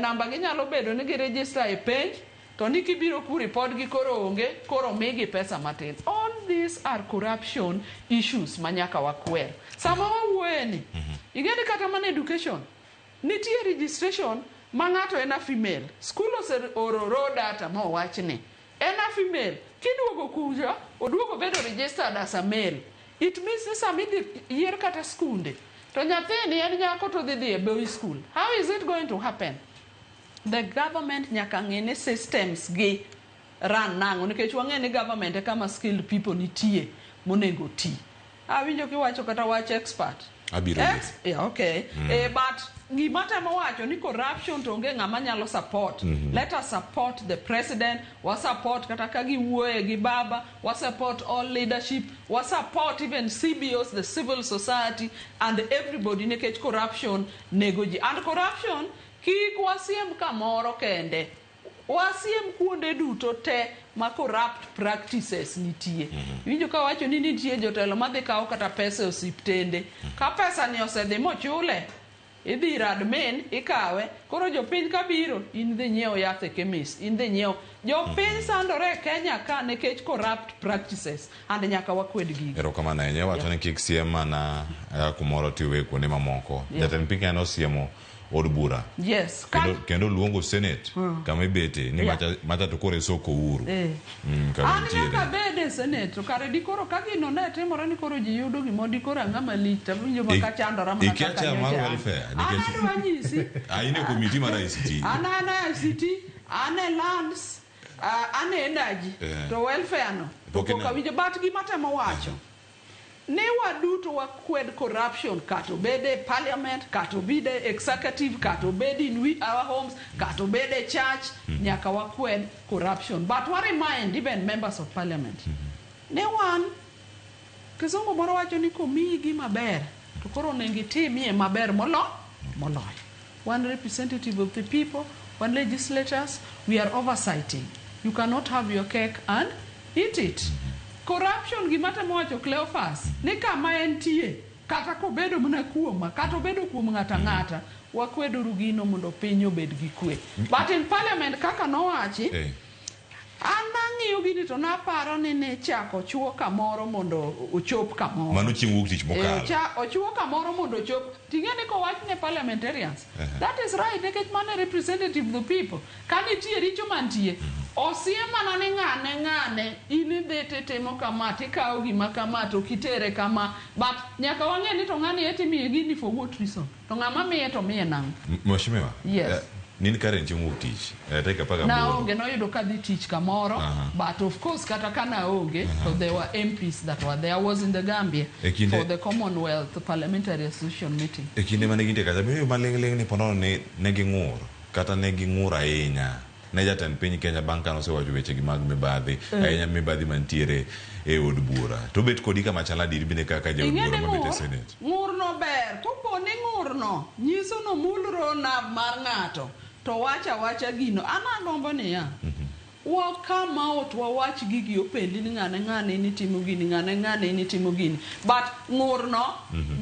namba gi nyalo bedo ni gi register e page to ni kibiro ku report gi koro onge, koro migi pesa matin. All these are corruption issues manyaka wakwer. Sama wawuoye ni, igeni kata mana education, nitie registration ma ng'ato en a female. School oro data ma owachni. En a female. Kiduogo kuja, oduogo bedo registered as a male. It means ni sami yier kata skunde. To nyathini en nyako to dhi e boy school. How is it going to happen? The government nyaka ng'ene systems gi run nango. Nikech wang'e ni government e kama skilled people nitie monego ti. Awinjo kiwacho kata wach expert. Abiro. Yeah, okay. But gimatemo wacho ni corruption to onge ng'ama nyalo support. Let us support the president, wa support kata ka giwuoye gi baba, wa support all leadership, wa support even CBOs, the civil society, and everybody nikech corruption nego ji. And corruption kik wasiem kamoro kende. Wasiem kuonde duto te ma corrupt practices nitie. Winjo ka wacho ni nitie jotelo madhi kawo kata pesa osiptende. Ka pesa ni osedhi mochule, idhi ir admin, ikawe, koro jopiny kabiro, in dhi nyiewo yath e chemist, in dhi nyiewo. Jopiny sandore Kenya ka nekech corrupt practices, and nyaka wakwed gigi. Erokamano ahinya, wacho ni kik siem mana kumoro tiwe kuonde mamoko. Jatend piny Kenya nosiemo od bura. Yes. Kendo luongo Senate kama ibete ni macha to kore soko uru. Nyaka bede Senate to kare di koro ka gino ne timore ni koro ji yudo gimo di koro ang'ama lich to winjo ka chandora mana kaka ikiacha mar welfare nikech aine committee mar ICT ana ICT ane lands ane energy to welfare no to ka winjo bat gima temo wacho ne waduto wakwed corruption kato bede parliament, kato bede executive, kato bede in our homes, kato bede church, nyaka wakwed corruption. But we remind even members of parliament. Ne wan, kizungu moro wacho ni komiyi gima ber, to koro nengi timie maber moloyo. One representative of the people, one legislators, we are oversighting. You cannot have your cake and eat it. Corruption gimatemo wacho Cleophas ni kama entie kata kobedo mana kuoma kata obedo kuom ng'ata ng'ata wakwedoru gino mondo piny obed gi kwe. But in parliament kaka nowachi an nang'iyo gini to naparo ni ne chako chuo kamoro mondo ochop kamoro. Mano chieng' wuok tich mokalo. Ochuo kamoro mondo ochop. Ting'eni kowach ne parliamentarians. That is right, nikech mane representative of the people. Kanitie richo mantie. Osiemana ni ng'ane ini dhete temo kama tikawo gima kama to kitere kama, but nyaka wang'e ni to ng'ani eti miye gini for what reason, to ng'ama miye to miye nang'o. Mheshimiwa, yes. Nini kare chieng' wuok tich teka paga na onge noyudo ka dhi tich kamoro, but of course kata kana onge so there were MPs that were there. I was in the Gambia for the Commonwealth Parliamentary Association meeting. Ekinde mane ginte kata miyo maling'ling ni ponono ne ging'ur kata ne ging'ur ahinya ne jatend piny Kenya bang' ka nosewacho wechegi mag mibadhi ahinya mibadhi mantiere e od bura to bet kodi kama chala diri bine kaka jaod bura mabet e Senate. Ng'ur no ber kopo ni ng'ur no nyiso no mulro na mar ng'ato to wacha gino anagombo niya wakama ot wawach gigi opendi ni ng'ane ni timo gini ng'ane ni timo gini, but ng'ur no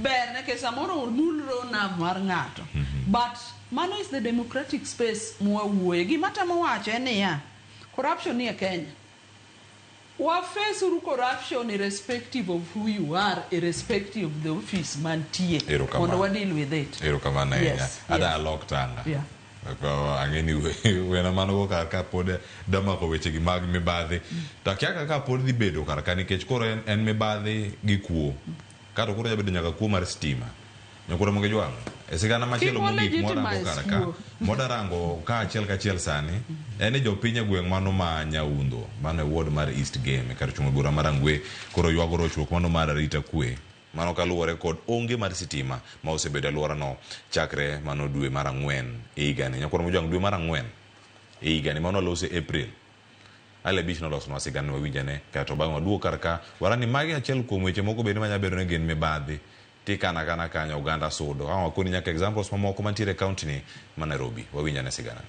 ber nekech samoro mulro na mar ng'ato. But mano is the democratic space mwawuoye. Gimatemo wacho en niya corruption ni e Kenya. Wa face uru corruption irrespective of who you are, irrespective of the office mantie. Mondo wa deal with it. Erokamano ahinya. Ada alok tanga. Yeah. Angeni wena mano ka pod damako wechegi mag mibadhi. To akia ka pod dhi bedo kar ka nikech koro en mibadhi gi kuo. Kato koro jabedo nyaka kuo mar stima. Nyakura monge jwang. Esigana machielo mogik morango karaka. Modarango ka achiel sani. Ene jopiny gweng' mano ma Nyaundo. Mano e ward mar East Game. Kar chungo bura marangwe. Koro yuago rochruok mano mar arita kwe. Mano kaluwore kod onge mar sitima ma osebedo alwora no chakre mano dwe mar 4 e higani. Nyakura mojwang dwe mar 4 e higani mano lose April. Ale bich no loso masigani wawinjane. Kato bang' waduo karaka. Warani magi achiel kuom weche moko bende manyabedo ne gin mibadhi. Tikana kanya Uganda sudo. Wakoni nyaka examples mamoko mantiere county ni ma Nairobi. Wawinjane sigana.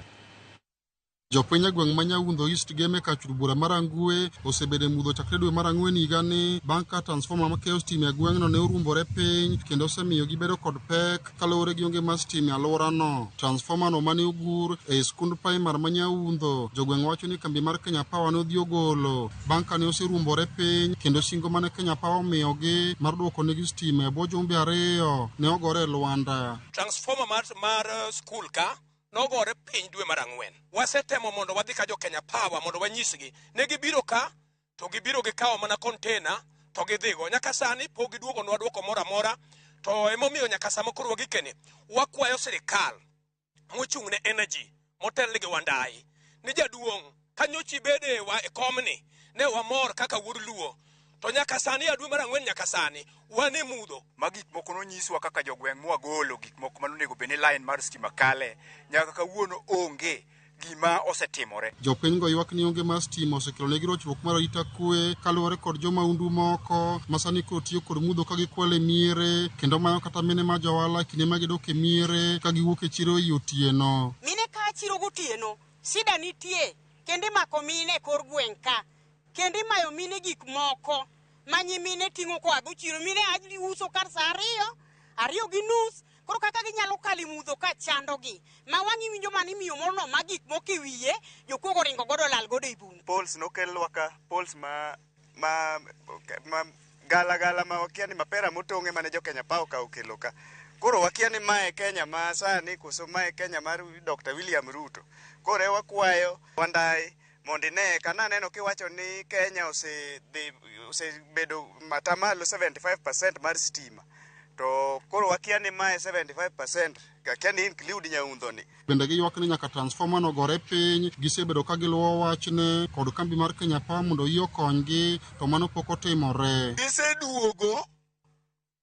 Jopiny e gweng' ma Nyaundho East Game Kachuru Bura mar Angwe osebedo e mudho chakre dwe mar Ang'wen higa ni bang' ka transformer makeyo stima e gweng'no ne orumbore piny kendo osemiyo gibedo kod pek kaluwore gi onge mar stima e alworano. Transformer no mane ogur e skund primar ma Nyaundho, jogweng' wacho ni kambi mar Kenya Power ne odhi ogolo bang' ka ne oserumbore piny kendo singo mane Kenya Power omiyogi mar duoko negi stima e bwo jumbe 2 ne ogore e lwanda. Transformer mar skul ka nogore piny dwe mar Ang'wen. Wasetemo mondo wadhi ka jo Kenya Power mondo wanyisgi. Ne gibiro ka to gibiro gikawo mana container to gidhigo. Nyaka sani pok giduogo nwa duoko moro amora to emomiyo nyaka sama koro wagikeni wakwayo sirikal mochung' ne energy motel gi Wandai ni jaduong' kanyochi bede e komni ne wamor kaka wuod luo to nyaka sani dwe mar Ang'wen nyaka sani wan e mudho. Magik moko nonyiswa kaka jogweng' mwagolo gik moko manonego bed ni line mar stima kale nyaka kawuono onge gima osetimore. Jopiny go ywak ni onge mar stima osekelo negi rochruok mar arita kwe kaluwore kod jomaundu moko masani koro tiyo kod mudho ka gikwale miere kendo mayo kata mine ma johala kinde ma gidok e miere ka giwuok e chiro e otieno. Mine ka chiro gotieno sida nitie kendo imako mine kor gweng' ka kendo imayo mine gik moko manyi mine ting'o koa go chiro mine ajli uso kar saa 2 gi nus koro kaka ginyalo kali mudho ka chandogi ma wang'i winjo mani miyo mono ma gik moko e wiye jokuogo ringo godo lal godo e bungu. Pols nokelwa ka pols ma gala ma wakia ni mapera motong'e mane jo Kenya Power ka okelo ka. Koro wakia ni mae Kenya ma sani koso mae Kenya mar Dr. William Ruto. Koro wakwayo Wandai mondi ne kana neno kiwacho ni Kenya osebedo matamalo 75% mar stima to koro wakia ni mae 75% kakia ni include Nyaundho ni. Bende giywak ni nyaka transformer no gore piny gisebedo ka giluwo wachne kod kambi mar Kenya Power mondo iyo konygi to mano pok otimore. Giseduogo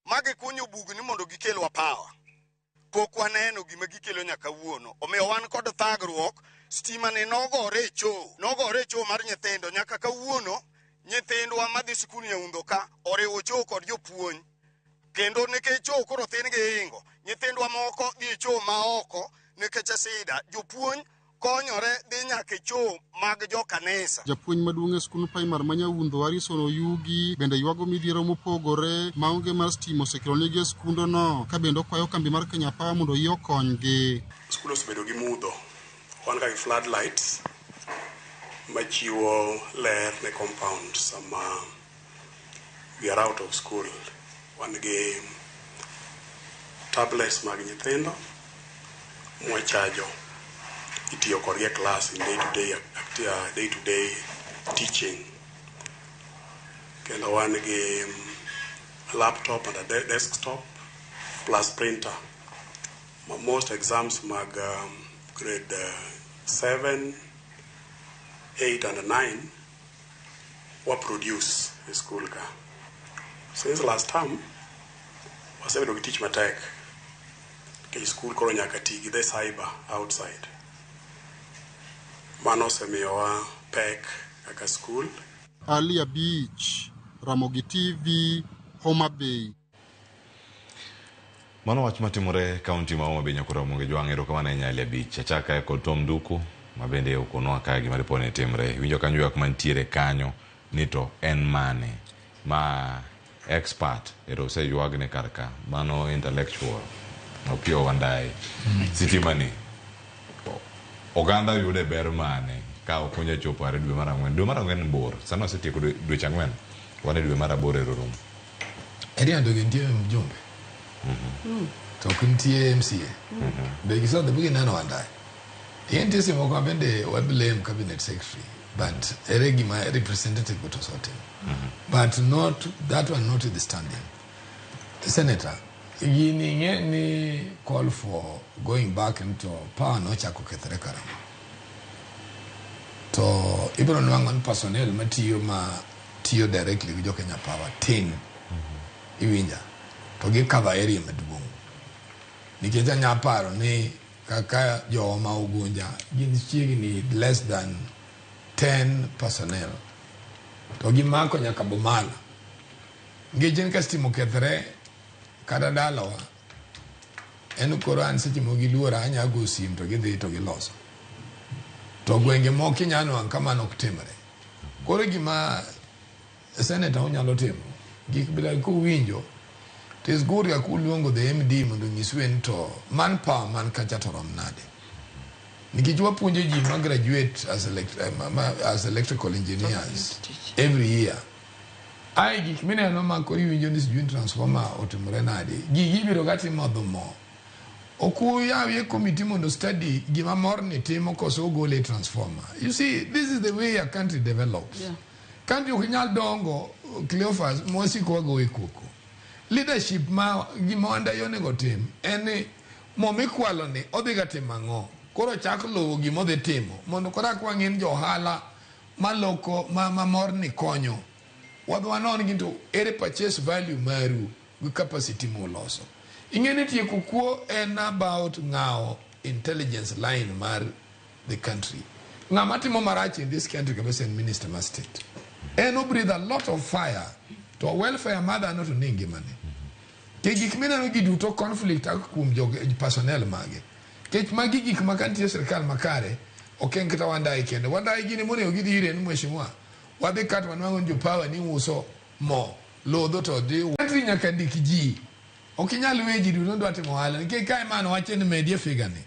magikunyo bugni mondo gikelwa power pok waneno gima gikelo nyaka wuono omiyo wan kod thagruok. Stima ni nogore e cho mar nyithindo nyaka kawuono nyithindwa madhi skul Nyaundho ka oriwo cho kod jopuonj kendo nikech cho koro thin gi hingo nyithindwa moko dhi cho ma oko nikech sida jopuonj konyore dhi nyaka cho mag jo kanisa. Japuonj maduong' e skul primar ma Nyaundho Harrison Oyugi bende ywago midhiero mopogore maonge mar stima osekelo negi e skundono ka bende okwayo kambi mar Kenya Power mondo iyo konygi. Skul osebedo gi mudho wan ka gi floodlights machiwo ler ne compound sama we are out of school. Wan gi tablets mag nyithindo mwachajo itiyo kodgi e class in day to day teaching kendo wan gi laptop and a desktop plus printer. Most exams mag grade 7, 8 and 9 were produced in school ka. Since last term wasebedo gi tich matek ke school koro nyaka ti gi the cyber outside. Mano osemiyowa pek kaka school. Alia Beach, Ramogi TV, Homa Bay. Mano wach matimore kaunti ma Homa Bay nyakura monge jwang'ero kama na Alia Beach. Achaka kod Tom Duku mabende ukonoa ka gima ripone timre. Winjo kanyo yak mantiere kanyo nito en mane ma expert ero se yuagne karka mano intellectual opio Wandai sitimani oganda yude ber mane ka okunja chopo are dwe mar Ang'wen bor sana setieko dwe chang'wen wane dwe mar 8 rum eri ando gentie mjumbe to kuntie MCA be giso the big nano Wandai yente simo kwa bende wa blame cabinet secretary but eregi my representative to sorting but not that one notwithstanding the senator ni call for going back into power no chako kethre karama to ibro nwangon personnel matiyo directly with Kenya Power tin iwinja to gi cover area maduong nikech nyaparo ni kaka jo ma ugunja gin chiegni less than 10 personnel to gi mako nyaka Bomala ngejen kastimo kethre kada dalawa en koro an seche mo gi luora anya go sim to gi dhi to gi loso to gwenge moko inyalo wang' kamano ok timre. Koro gima seneta onyalo timo gik bila kuwinjo it is good ka kuluongo the MD mondo nyiswe ni to manpower man kacha to rom nade. Nikech wapuonjo ji ma graduate as electrical engineers every year. Ai gik mineno ma koro iwinjo ni sijui transformer otimore nade. Gigi biro gatimo mo. Okuyawie committee mondo study gima morni timo koso gole transformer. You see, this is the way a country develops. Yeah. Country ukinyal dongo Cleophas mosi kwa goe kuku. Leadership ma gima wanda yone gotim eni momikwalo ni odhiga timango. Koro chak lowo gima odhi timo mondo kora kwa ngin johala maloko ma morni konyo. Wadwanon ginto ere purchase value maru gi capacity moloso. Ingene tieko kuo en about ngao intelligence line mar the country. Ngama timo marach in this country kabisa en minister ma state. En breathe a lot of fire to welfare mother not to ningi mane. Ke gik mineno giduto conflict akum jo personnel mage. Kech magi gik makantie serikal makare oken kata wandai kende. Wandai gini mone ogidhi ire ni mheshimiwa. Wadhi kat wanwango jo power ni uso mo lodho to di. Country nyaka ndik ji. Okinyal weji duto ndo atimo hala. Nike kai mano wache ni media figure ni.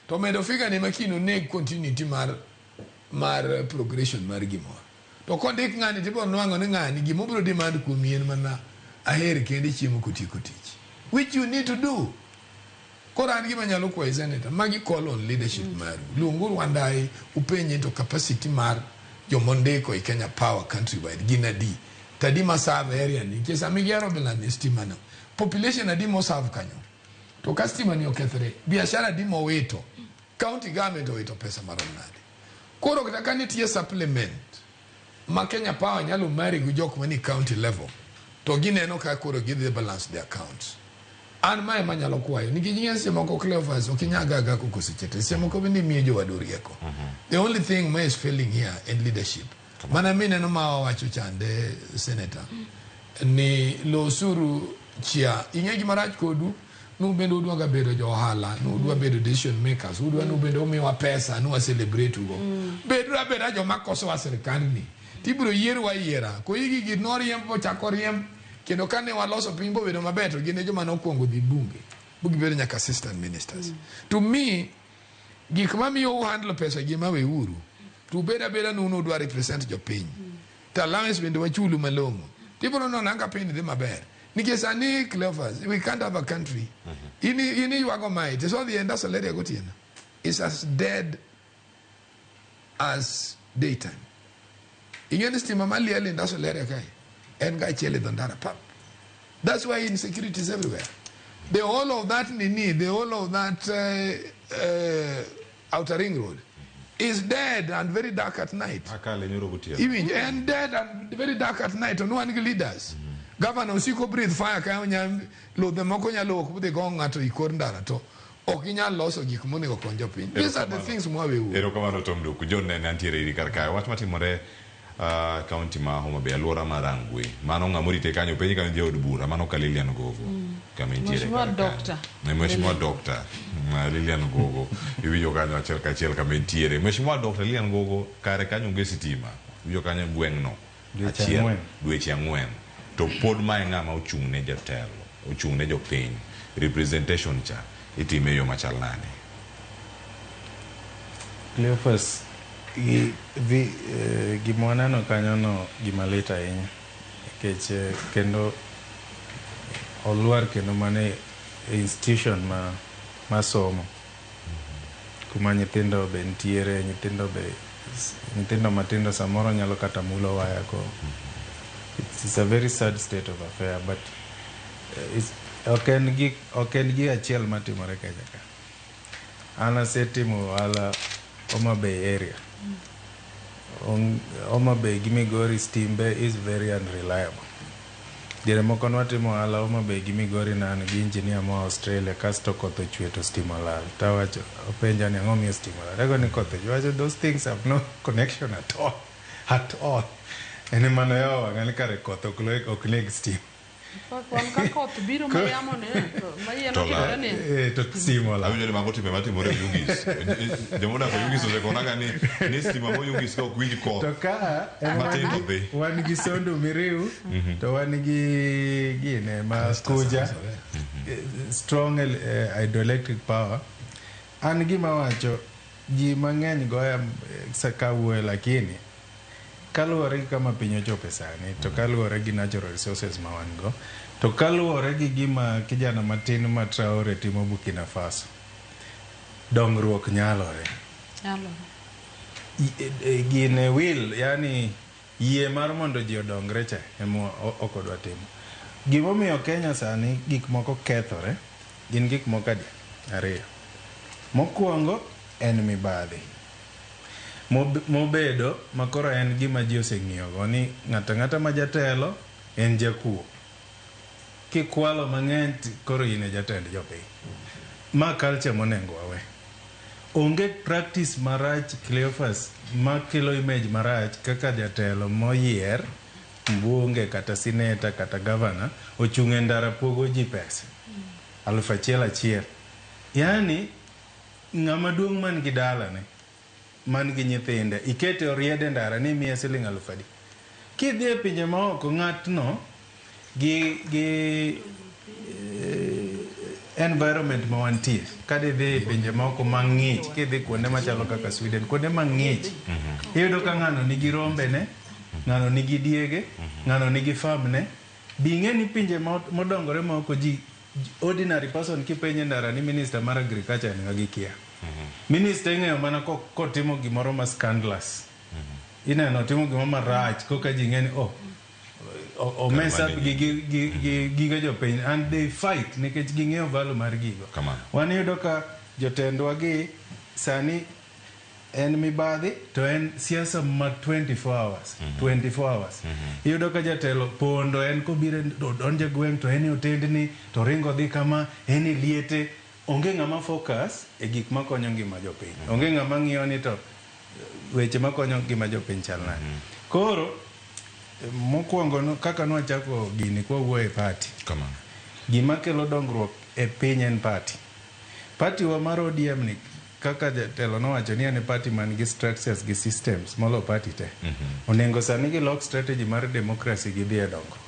To medo figure ni makino neg continuity mar progression mar gimoro. To kondik ngani tipo nwango ni ngani gimo biro demand kumien mana aheri kende chiemo kutich. Which you need to do. Koran gima nyalo kwa izeneta. Magi call on leadership maru. Luongur wandai upenye into capacity mar jomondeko i Kenya Power countrywide. Gina di. Tadima serve area ni. Kesa migero bila ni stima na. Population adimo serve kanyo. To kastima ni okethre. Biashara adimo weto. County government weto pesa maronade. Koro kitakani tiye supplement. Ma Kenya Power nyalo mari gujok mani county level. To gine no ka koro give the balance the accounts. An mae manyalo kwayo. Nikijingia siyama ko Cleophas. Okinyaga kukusichete. Siyama ko bindi miyejo waduri yako. The only thing ma is failing here in leadership. Mana mine no mawawacho chande senator. Ni lo suru chia. Ingegi maraj kodu. Nubendo udwaga bedo johala. Nudwa bedo decision makers. Udwa nubendo umewa pesa. Nuwa celebrate ugo. Bedra beda jo makoso wa serikali ni. Tiburo yeru wa yera. Ko higi ginori yempo chakori yempo. Kendo kane waloso pimbo bedo mabeto. Gine jo manokuongo di bunge. Bugi bedo nyaka assistant ministers. To me, gikmami yo handle pesa gimawe uru. To beda nuno udwa represent jo piny. Talames bende wachulu malongo. Tiburo no nanga piny di maber. Nikesani Cleophas, we can't have a country. Ini yuago mai. So the industrial area gotiena. It's as dead as daytime. Ingeni stima mali ali industrial area kai. Enga chele dondara pap. That's why insecurity is everywhere. The whole of that Nini, the whole of that outer ring road is dead and very dark at night. And dead and very dark at night. No one leaders. Governor usiko breathe fire kaya nya lo the moko nya lo ko de gonga to ikondara to okinya loso gik mone go konjo piny. These are the things mwa we. Ero kamano tomdo ku jonne nantiere iri karkae. Wach matimore county ma Homa Bay alwora marangwe. Mano ngamurite kanyo penyi kanyo je od bura mano ka Lilian Gogo. Kama intiere. Mheshimiwa Doctor. Lilian Gogo. Iwijo kanyo achiel kama intiere. Mheshimiwa Doctor Lilian Gogo kare kanyo nge sitima. Iwijo kanyo gweng'no. Dweche ang'wen. To pod mae ngama ochung'ne jatelo, ochung'ne jopiny, representation cha itime yo machal nane. Cleophas, gimonano kanyo no gimalit ahinya. Nikech kendo oluar kendo mane institution ma somo. Kuma nyithindo be ntiere, nyithindo matindo samoro nyalo kata mulo waya ko. It's a very sad state of affair, but okengi achiel matimore Kenya ka. Ana setimo ala Homa Bay area. Homa Bay Gimigori Stimbe is very unreliable. Diere moko nwatimo ala Homa Bay Gimigori na an gi engineer mo Australia kasto koth ochwe to stima lal. Tawacho openja ni ang'o miyo stima lal. Ego ni koth ochwe. Those things have no connection at all. Ene mano yawa ngani kare koth okleg steam. Wan ka koth biro ma yamo ne, ma yeno timore ne. To simo la. Awinjo ni mago timbe matimore Yugis. Jomoda ko Yugis osekonaga ni stima mo Yugis ka ok winj koth. To ka matindo be. Wan gi Sondu Miriu, to wan gi gine ma Kuja, strong hydroelectric power. An gima wacho, ji mang'eny goya sakawuoyo lakini kaluwore gi kama piny ochope sani, to kaluwore gi natural resources ma wan go, to kaluwore gi gima kijana matin ma Traore timo Burkina Faso, dongruok nyalore. Gine will, yani yie mar mondo ji odongre cha emo ok odwa timo. Gimomiyo Kenya sani gik moko kethore, gin gik moko ariyo. Mokwongo en mibadhi mobedo makoro en gima ji oseng'iyogo ni ng'ata ma jatelo en jakuo. Kikwalo mang'eny koro in e jatend jopiny. Ma culture monengo wawe. Onge practice marach Cleophas makelo image marach kaka jatelo moyier, mbunge kata sineta kata governor ochung' e ndara pogo ji pesa 1,000. Yani ng'ama duong' man gi dala ne, man gi nyithinde, ikete oriede ndara ni miye siling 1,000. Kidhi e pinje maoko ng'atno gi environment ma wantie, kadidhi e pinje maoko mang'ich, kidhi kuonde machalo kaka Sweden, kuonde mang'ich, iyudo ka ng'ano nigi rombe ne, ng'ano nigi diege, ng'ano nigi farm ne. Bing'e ni pinje modongore maoko ji ordinary person kipenye ndara ni minister mar agriculture ni gagikia. Minister ing'eyo mana kotimo gimoro ma scandalous. Ineno timo gimoro marach koka ji ng'eni o mess up gigo jopiny, and they fight nikech ging'eyo value mar gigo. Wan yudo ka jotendwa gi sani en mibadhi to en siasa ma 24 hours. 24 hours. Iyudo ka jatelo pondo en kobire donje gweng' to en otendni to ringo dhi kama en liete. Onge ng'ama focus e gik makonyo ngima jopiny. Onge ng'ama ng'iyo ni to weche makonyo ngima jopiny chal nade. Koro mokwongo kaka nwachako gini kwa wuoye party. Gima kelo dongruok e piny en party. Party wa mar ODM ni kaka jatelo nowacho ni en party man gi structures gi systems molo party te. Onengo sani gi lock strategy mar democracy gi dhie dongruok.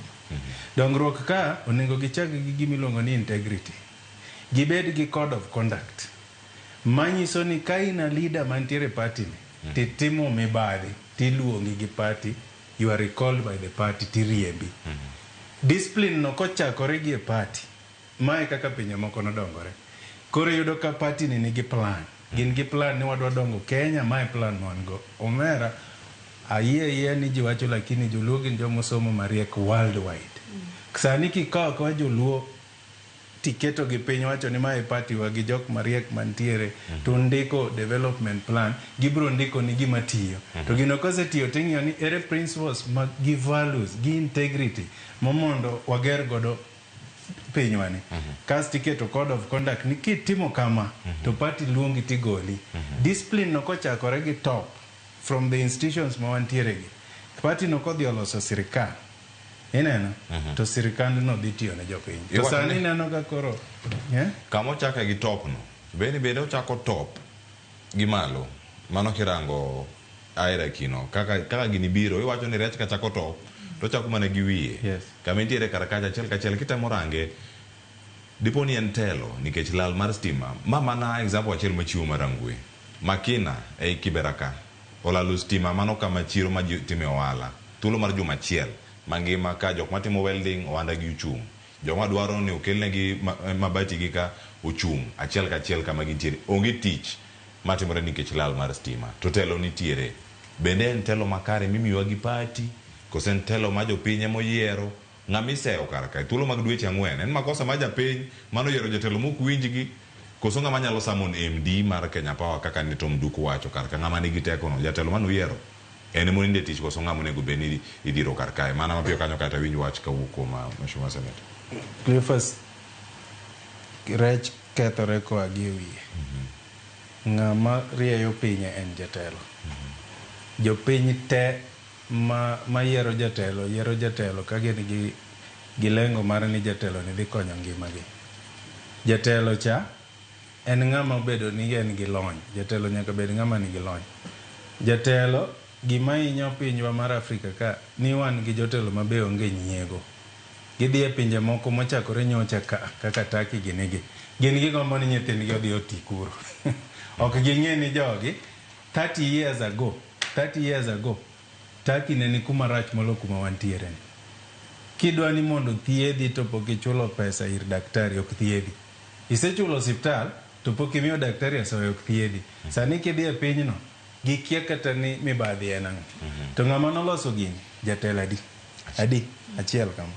Dongruok ka onengo gichak gi gimiluongo ni integrity. Gibed gi code of conduct. Manyiso ni ka ina leader mantiere party ni, titimo mibadhi, tiluongi gi party, you are recalled by the party, tiriembi. Discipline no kochakore gi e party, mae kaka pinje moko nodongore. Koro yudo ka party ni nigi plan. Gin gi plan ni wadwa dongo Kenya, mae plan mon go. Omera, ayie ni jiwacho lakini joluo gin jomo somo mariek worldwide. Sani kikawa kwa joluo tiketo gi piny wacho ni mae party wa gi jok mariek mantiere, to ndiko development plan, gibro ndiko ni gima tiyo. To gino kose tiyo ting'iyo ni ere principles ma gi values, gi integrity, momondo wager godo pinywani. Kas tiketo code of conduct ni kitimo kama, to party luongi tigoli. Discipline no kochakore gi top, from the institutions ma wantiere gi. Party no kodhi oloso sirikal. Ineno, to sirikand no dhi tiyo ne jopiny. To sani neno ka koro. Kamo chake gi top no, beni bede ochako top gi malo, mano kirango aira kino. Kaka gini biro, iwacho ni rech ka chako top, to chako mana gi wiye. Kama intiere karakacha chel kachel kitemo range, dipo ni en telo, nikech lal mar stima. Mana example achiel machiwo marangwe. Makina ei Kiberaka, olalu stima mano kama chiro majitime ohala. Thuolo mar juma achiel. Mangima ka jok matimo welding oanda gi uchung. Jok madwaro ni okelne gi mabati gi ka uchung. Achiel ka achiel kama gintiere. Onge tich matimore nikech lal mar stima. To telo nitiere. Bende en telo makare mimiwa gi party. Kose en telo ma jopiny moyiero. Ng'amiseo kar kae. Thuolo mag dweche 4. En makosa ma japiny mano yiero jatelo mok winjgi. Koso ng'ama nyalo samon MD mar Kenya Power kaka ni Tom Duku wacho kar ka ng'ama nigi teko no. Jatelo mano yiero. En moninde tich koso ng'amo nego beni idiro kar kae. Mana mapiyo kanyo kata winj wach kawuok kuom Mheshimiwa Senator. Cleophas, rech kethore koa gi wiye. Ng'ama rieyo pinye en jatelo. Jopiny te ma yiero jatelo ka gin gi gi lengo mar ni jatelo ni dhi konyo ngimagi. Jatelo cha en ng'ama bedo ni en gi lony. Jatelo nyaka bed ng'ama nigi lony. Jatelo gima hinyo pinywa mar Afrika ka ni wan gi jotelo mabe onge nyiego. Gidhi e pinje moko mochakore nyocha kaka Turkey gin gigombo ni nyithindgi odhi oti kuro. Ok ging'e ni jogi 30 years ago Turkey ne ni kuma rach molo kuma wantiere ni. Kidwa ni mondo thiedhi to pok ichulo pesa ir daktari ok thiedhi. Isechulo osiptal to pok imiyo daktari asoyo ok thiedhi. Sani kidhi e pinyno gikia kata ni mibadhi en ang'o. To ng'ama noloso gini jatelo adi achiel kama.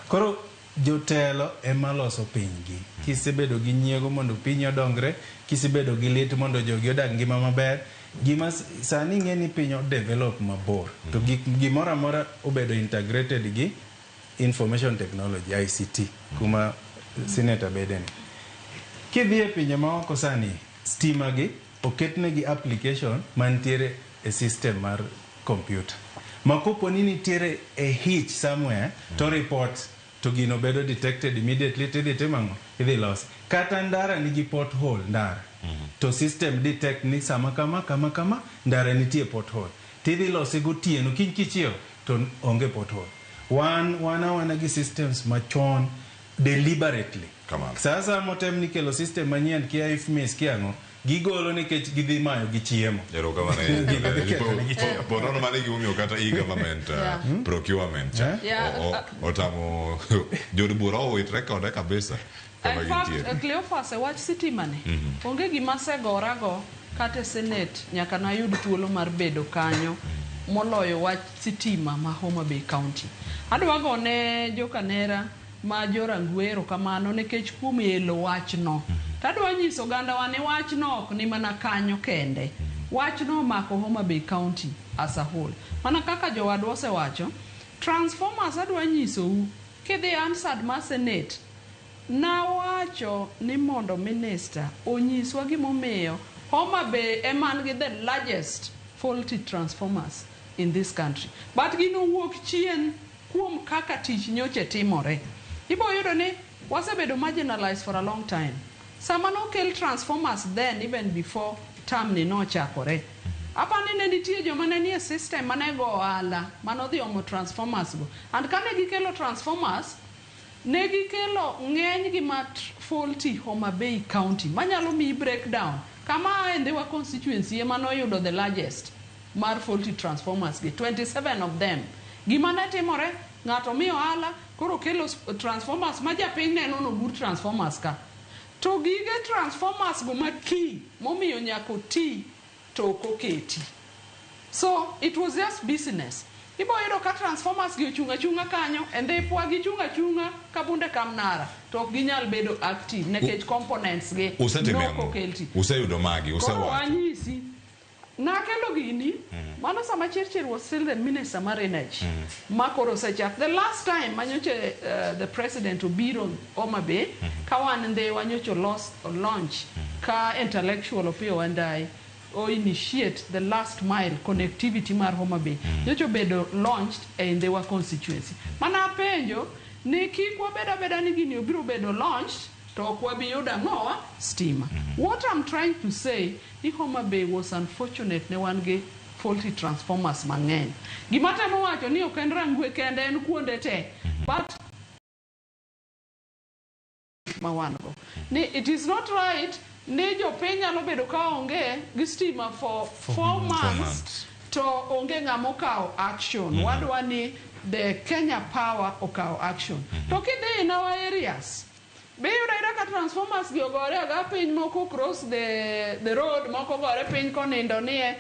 Koro jotelo ema loso pinygi. Kisebedo gi nyiego mondo piny odongre, kisebedo gi lit mondo jogi odag ngima maber, gima sani ng'e ni piny develop mabor. To gimoro amora obedo integrated gi information technology ICT kuma senator bedeni. Kidhi e pinje maoko sani stima gi oketnegi application mantiere e system mar computer. Makopo ni nitiere a hitch somewhere to report to gino bedo detected immediately tidhi timang'o idhi los. Kata ndara nigi pothole ndara. To system detect ni sama kama ndara nitie pothole. Tidhi losi gotieno kiny kichiew to onge pothole. Wana gi systems machon deliberately. Sasa motem ni kelo system manyien kia if miss kiang'o gigolo nikech gidhi mayo gi chiemo. Porono mane gimomiyo kata e-government procurement otamo jod bura owitre kode kabisa. In fact, Cleophas wach sitima ni onge gima segorago kata Senate nyaka nayud thuolo mar bedo kanyo moloyo wach sitima ma Homa Bay County. Adwa gone jokanera ma jorangwero kamano nikech kuom elo wachno. Tadwa nyiso oganda wa ni wachno ok ni mana kanyo kende. Wachno mako Homa Bay County as a whole. Mana kaka jowadwa osewacho, transformers adwa nyisou kidhi answered ma Senate na wacho ni mondo minister onyiswa gimomiyo Homa Bay eman gi the largest faulty transformers in this country. But gino wuok chien kuom kaka tich nyoche timore. Ibo yudo ni wasebedo marginalized for a long time. Sama no kel transformers then even before term ni no chakore. Apa ni nitie joma ne nie system mane go ohala manodhi omo transformers go. And kane gikelo transformers ne gikelo ng'eny gi mat faulty Homa Bay County. Manyalo mi breakdown. Kama endewa constituency ema no yudo the largest mar faulty transformers gi 27 of them. Gima ne timore ng'ato mi ohala koro kelo transformers ma japiny neno no gur transformers ka. To gige transformers go maki momiyo nyako ti to koketi. So it was just business. Ibo yudo ka transformers gi ochunga kanyo ende pwa gi chunga kabunde kamnara to ok ginyal bedo active nekech components gi no kokelti. Useyudo magi usewacho. Nakelo gini mano sama Churchill was still the minister mar energy. Makoro sechak the last time manyoche the president obiro Homa Bay kawan nde wanyocho launch ka intellectual opio wandai o initiate the last mile connectivity mar Homa Bay. Nyocho bedo launched in the constituency. Mana penjo ni kikwa beda ni gini obiro bedo launched to kwa biyuda ngoa stima. What I'm trying to say, ni Homa Bay was unfortunate ne wange faulty transformers mang'eny. Gimata mo wacho ni ok en rangwe kende en kuonde te. But mawango. Ni it is not right ni jo penya lo bedo ka onge gi stima for 4 months to onge ngamo kao action. Wadwa ni the Kenya Power okao action. To kidhi in our areas be yura ka transformers gi ogore aga piny moko cross the road moko gore piny konindo nie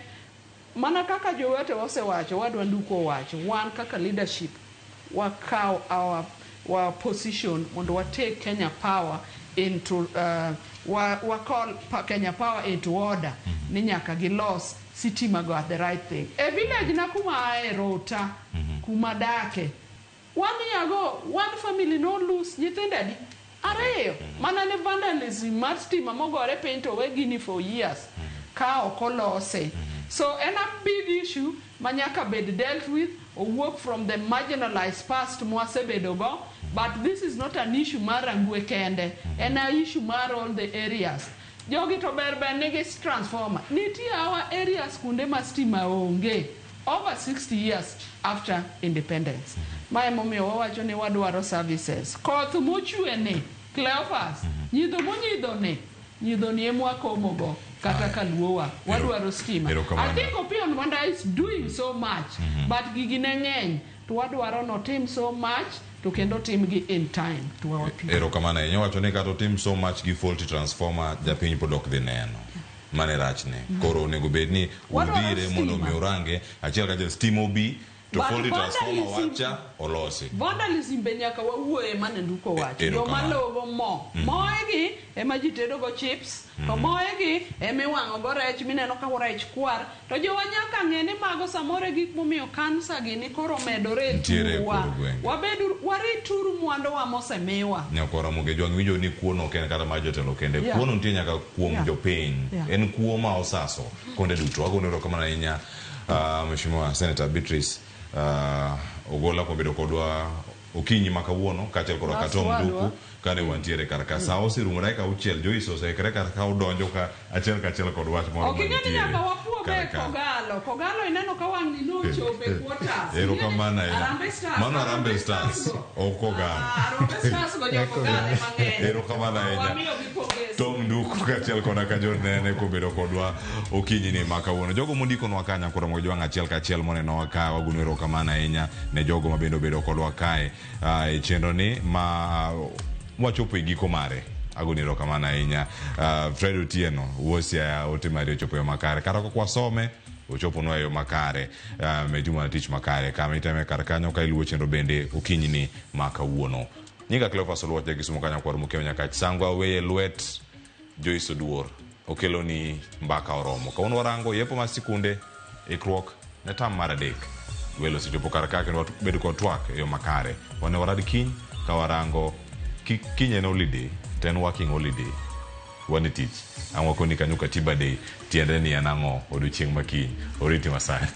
mana kaka jowete osewacho wadwa nduko wacho wan kaka leadership wakao our position mondo wa take Kenya Power into wa call Kenya Power into order ni nyaka gi loss sitima go at the right thing. E village na kuma aerota kuma dake 1 year ago one family no lose nyithindadi Areyo, mana ne vandalism mar stima mogore piny to we gini for years ka okolose. So en a big issue manyaka bed dealt with or work from the marginalized past mwasebedo go But this is not an issue mar Rangwe kende, and an issue mar all the areas. Jogi to berber nigi transformer. Nitie our areas kunde ma stima onge over 60 years after independence. Mae momiyo wawacho ni wadwaro services. Koth mochwe ne Cleophas, nyidho monyidho ne, nyidho ni emwa komogo kata kaluowa. Wadwaro stima. I think Opiyo Wandayi is doing so much, but gigi ne ng'eny to wadwaro notim so much to kendo tim gi in time to our people. Erokamano ahinya, wacho ni kata otim so much gi faulty transformer japiny pod ok dhi neno. Mane rachne. Koro onego bed ni udhire mondo mi orange achiel kachiel stima obi to faulty transformer wacha olosi. Vandalism be nyaka wawuoye mane nduko wacho. Joma logo mo. Moegi ema ji tedo go chips, to moegi ema iwang'o go rech mineno ka rech kwar. To jowa nyaka ng'e ni mago samoro gik momiyo kansa gini koro medore e tuwa. Warituru mwandowa mosemiwa. Nyakora Moge jwang' winjo ni kuono ok en kata mar jotelo kende. Kuono nitie nyaka kuom jopiny. En kuo ma osaso konde duto. Agoyo erokamano ahinya Mheshimiwa Senator Beatrice Ogolla kuom bedo kodwa okinyi ma kawuono kaachiel kod Tom Nduku kane wantiere kar ka sa osirumore ka uchiel Joyce osekre kar ka udonjo ka achiel kachiel kod wach moro manitiere. Nyaka wapuo be Kogalo ineno ka wang' ni nochope quarters. Erokamano ahinya. Mano Harambee Stars ok Kogalo. Harambee Stars go jo Kogalo mang'eny. Erokamano ahinya. Tom Nduku kaachiel kod Jonene kuom bedo kodwa okinyi ni ma kawuono. Jogo mondikonwa ka nyakora Moge jwang' achiel kachiel monenowa ka wagoyo erokamano ahinya ne jogo ma bende obedo kodwa kae e chenro ni ma wachopo e giko mare. Agoyo erokamano ahinya. Fred Otieno Wosia ote mari ochopo yo makare kata kok wasome ochopo no yo makare metimo tich makare kama iteme kar kanyo ka iluwo chenro bende okinyi ni ma kawuono. Nyinga Cleophas Oluoch gi sumo kanya kwar Mukeo nyaka sangwa weye lwet Joyce Oduor okelo ni mbaka oromo kawuono warango yepo ma sikunde ikruok ne tam mar adek welo sechopo kar ka kendo bedo kod twak e yo makare wane warad kiny ka warango kiny en holiday ten working holiday wane tich ang' wakoni kanyo katiba day tiende ni en ang'o odiochieng' ma kiny oriti masani.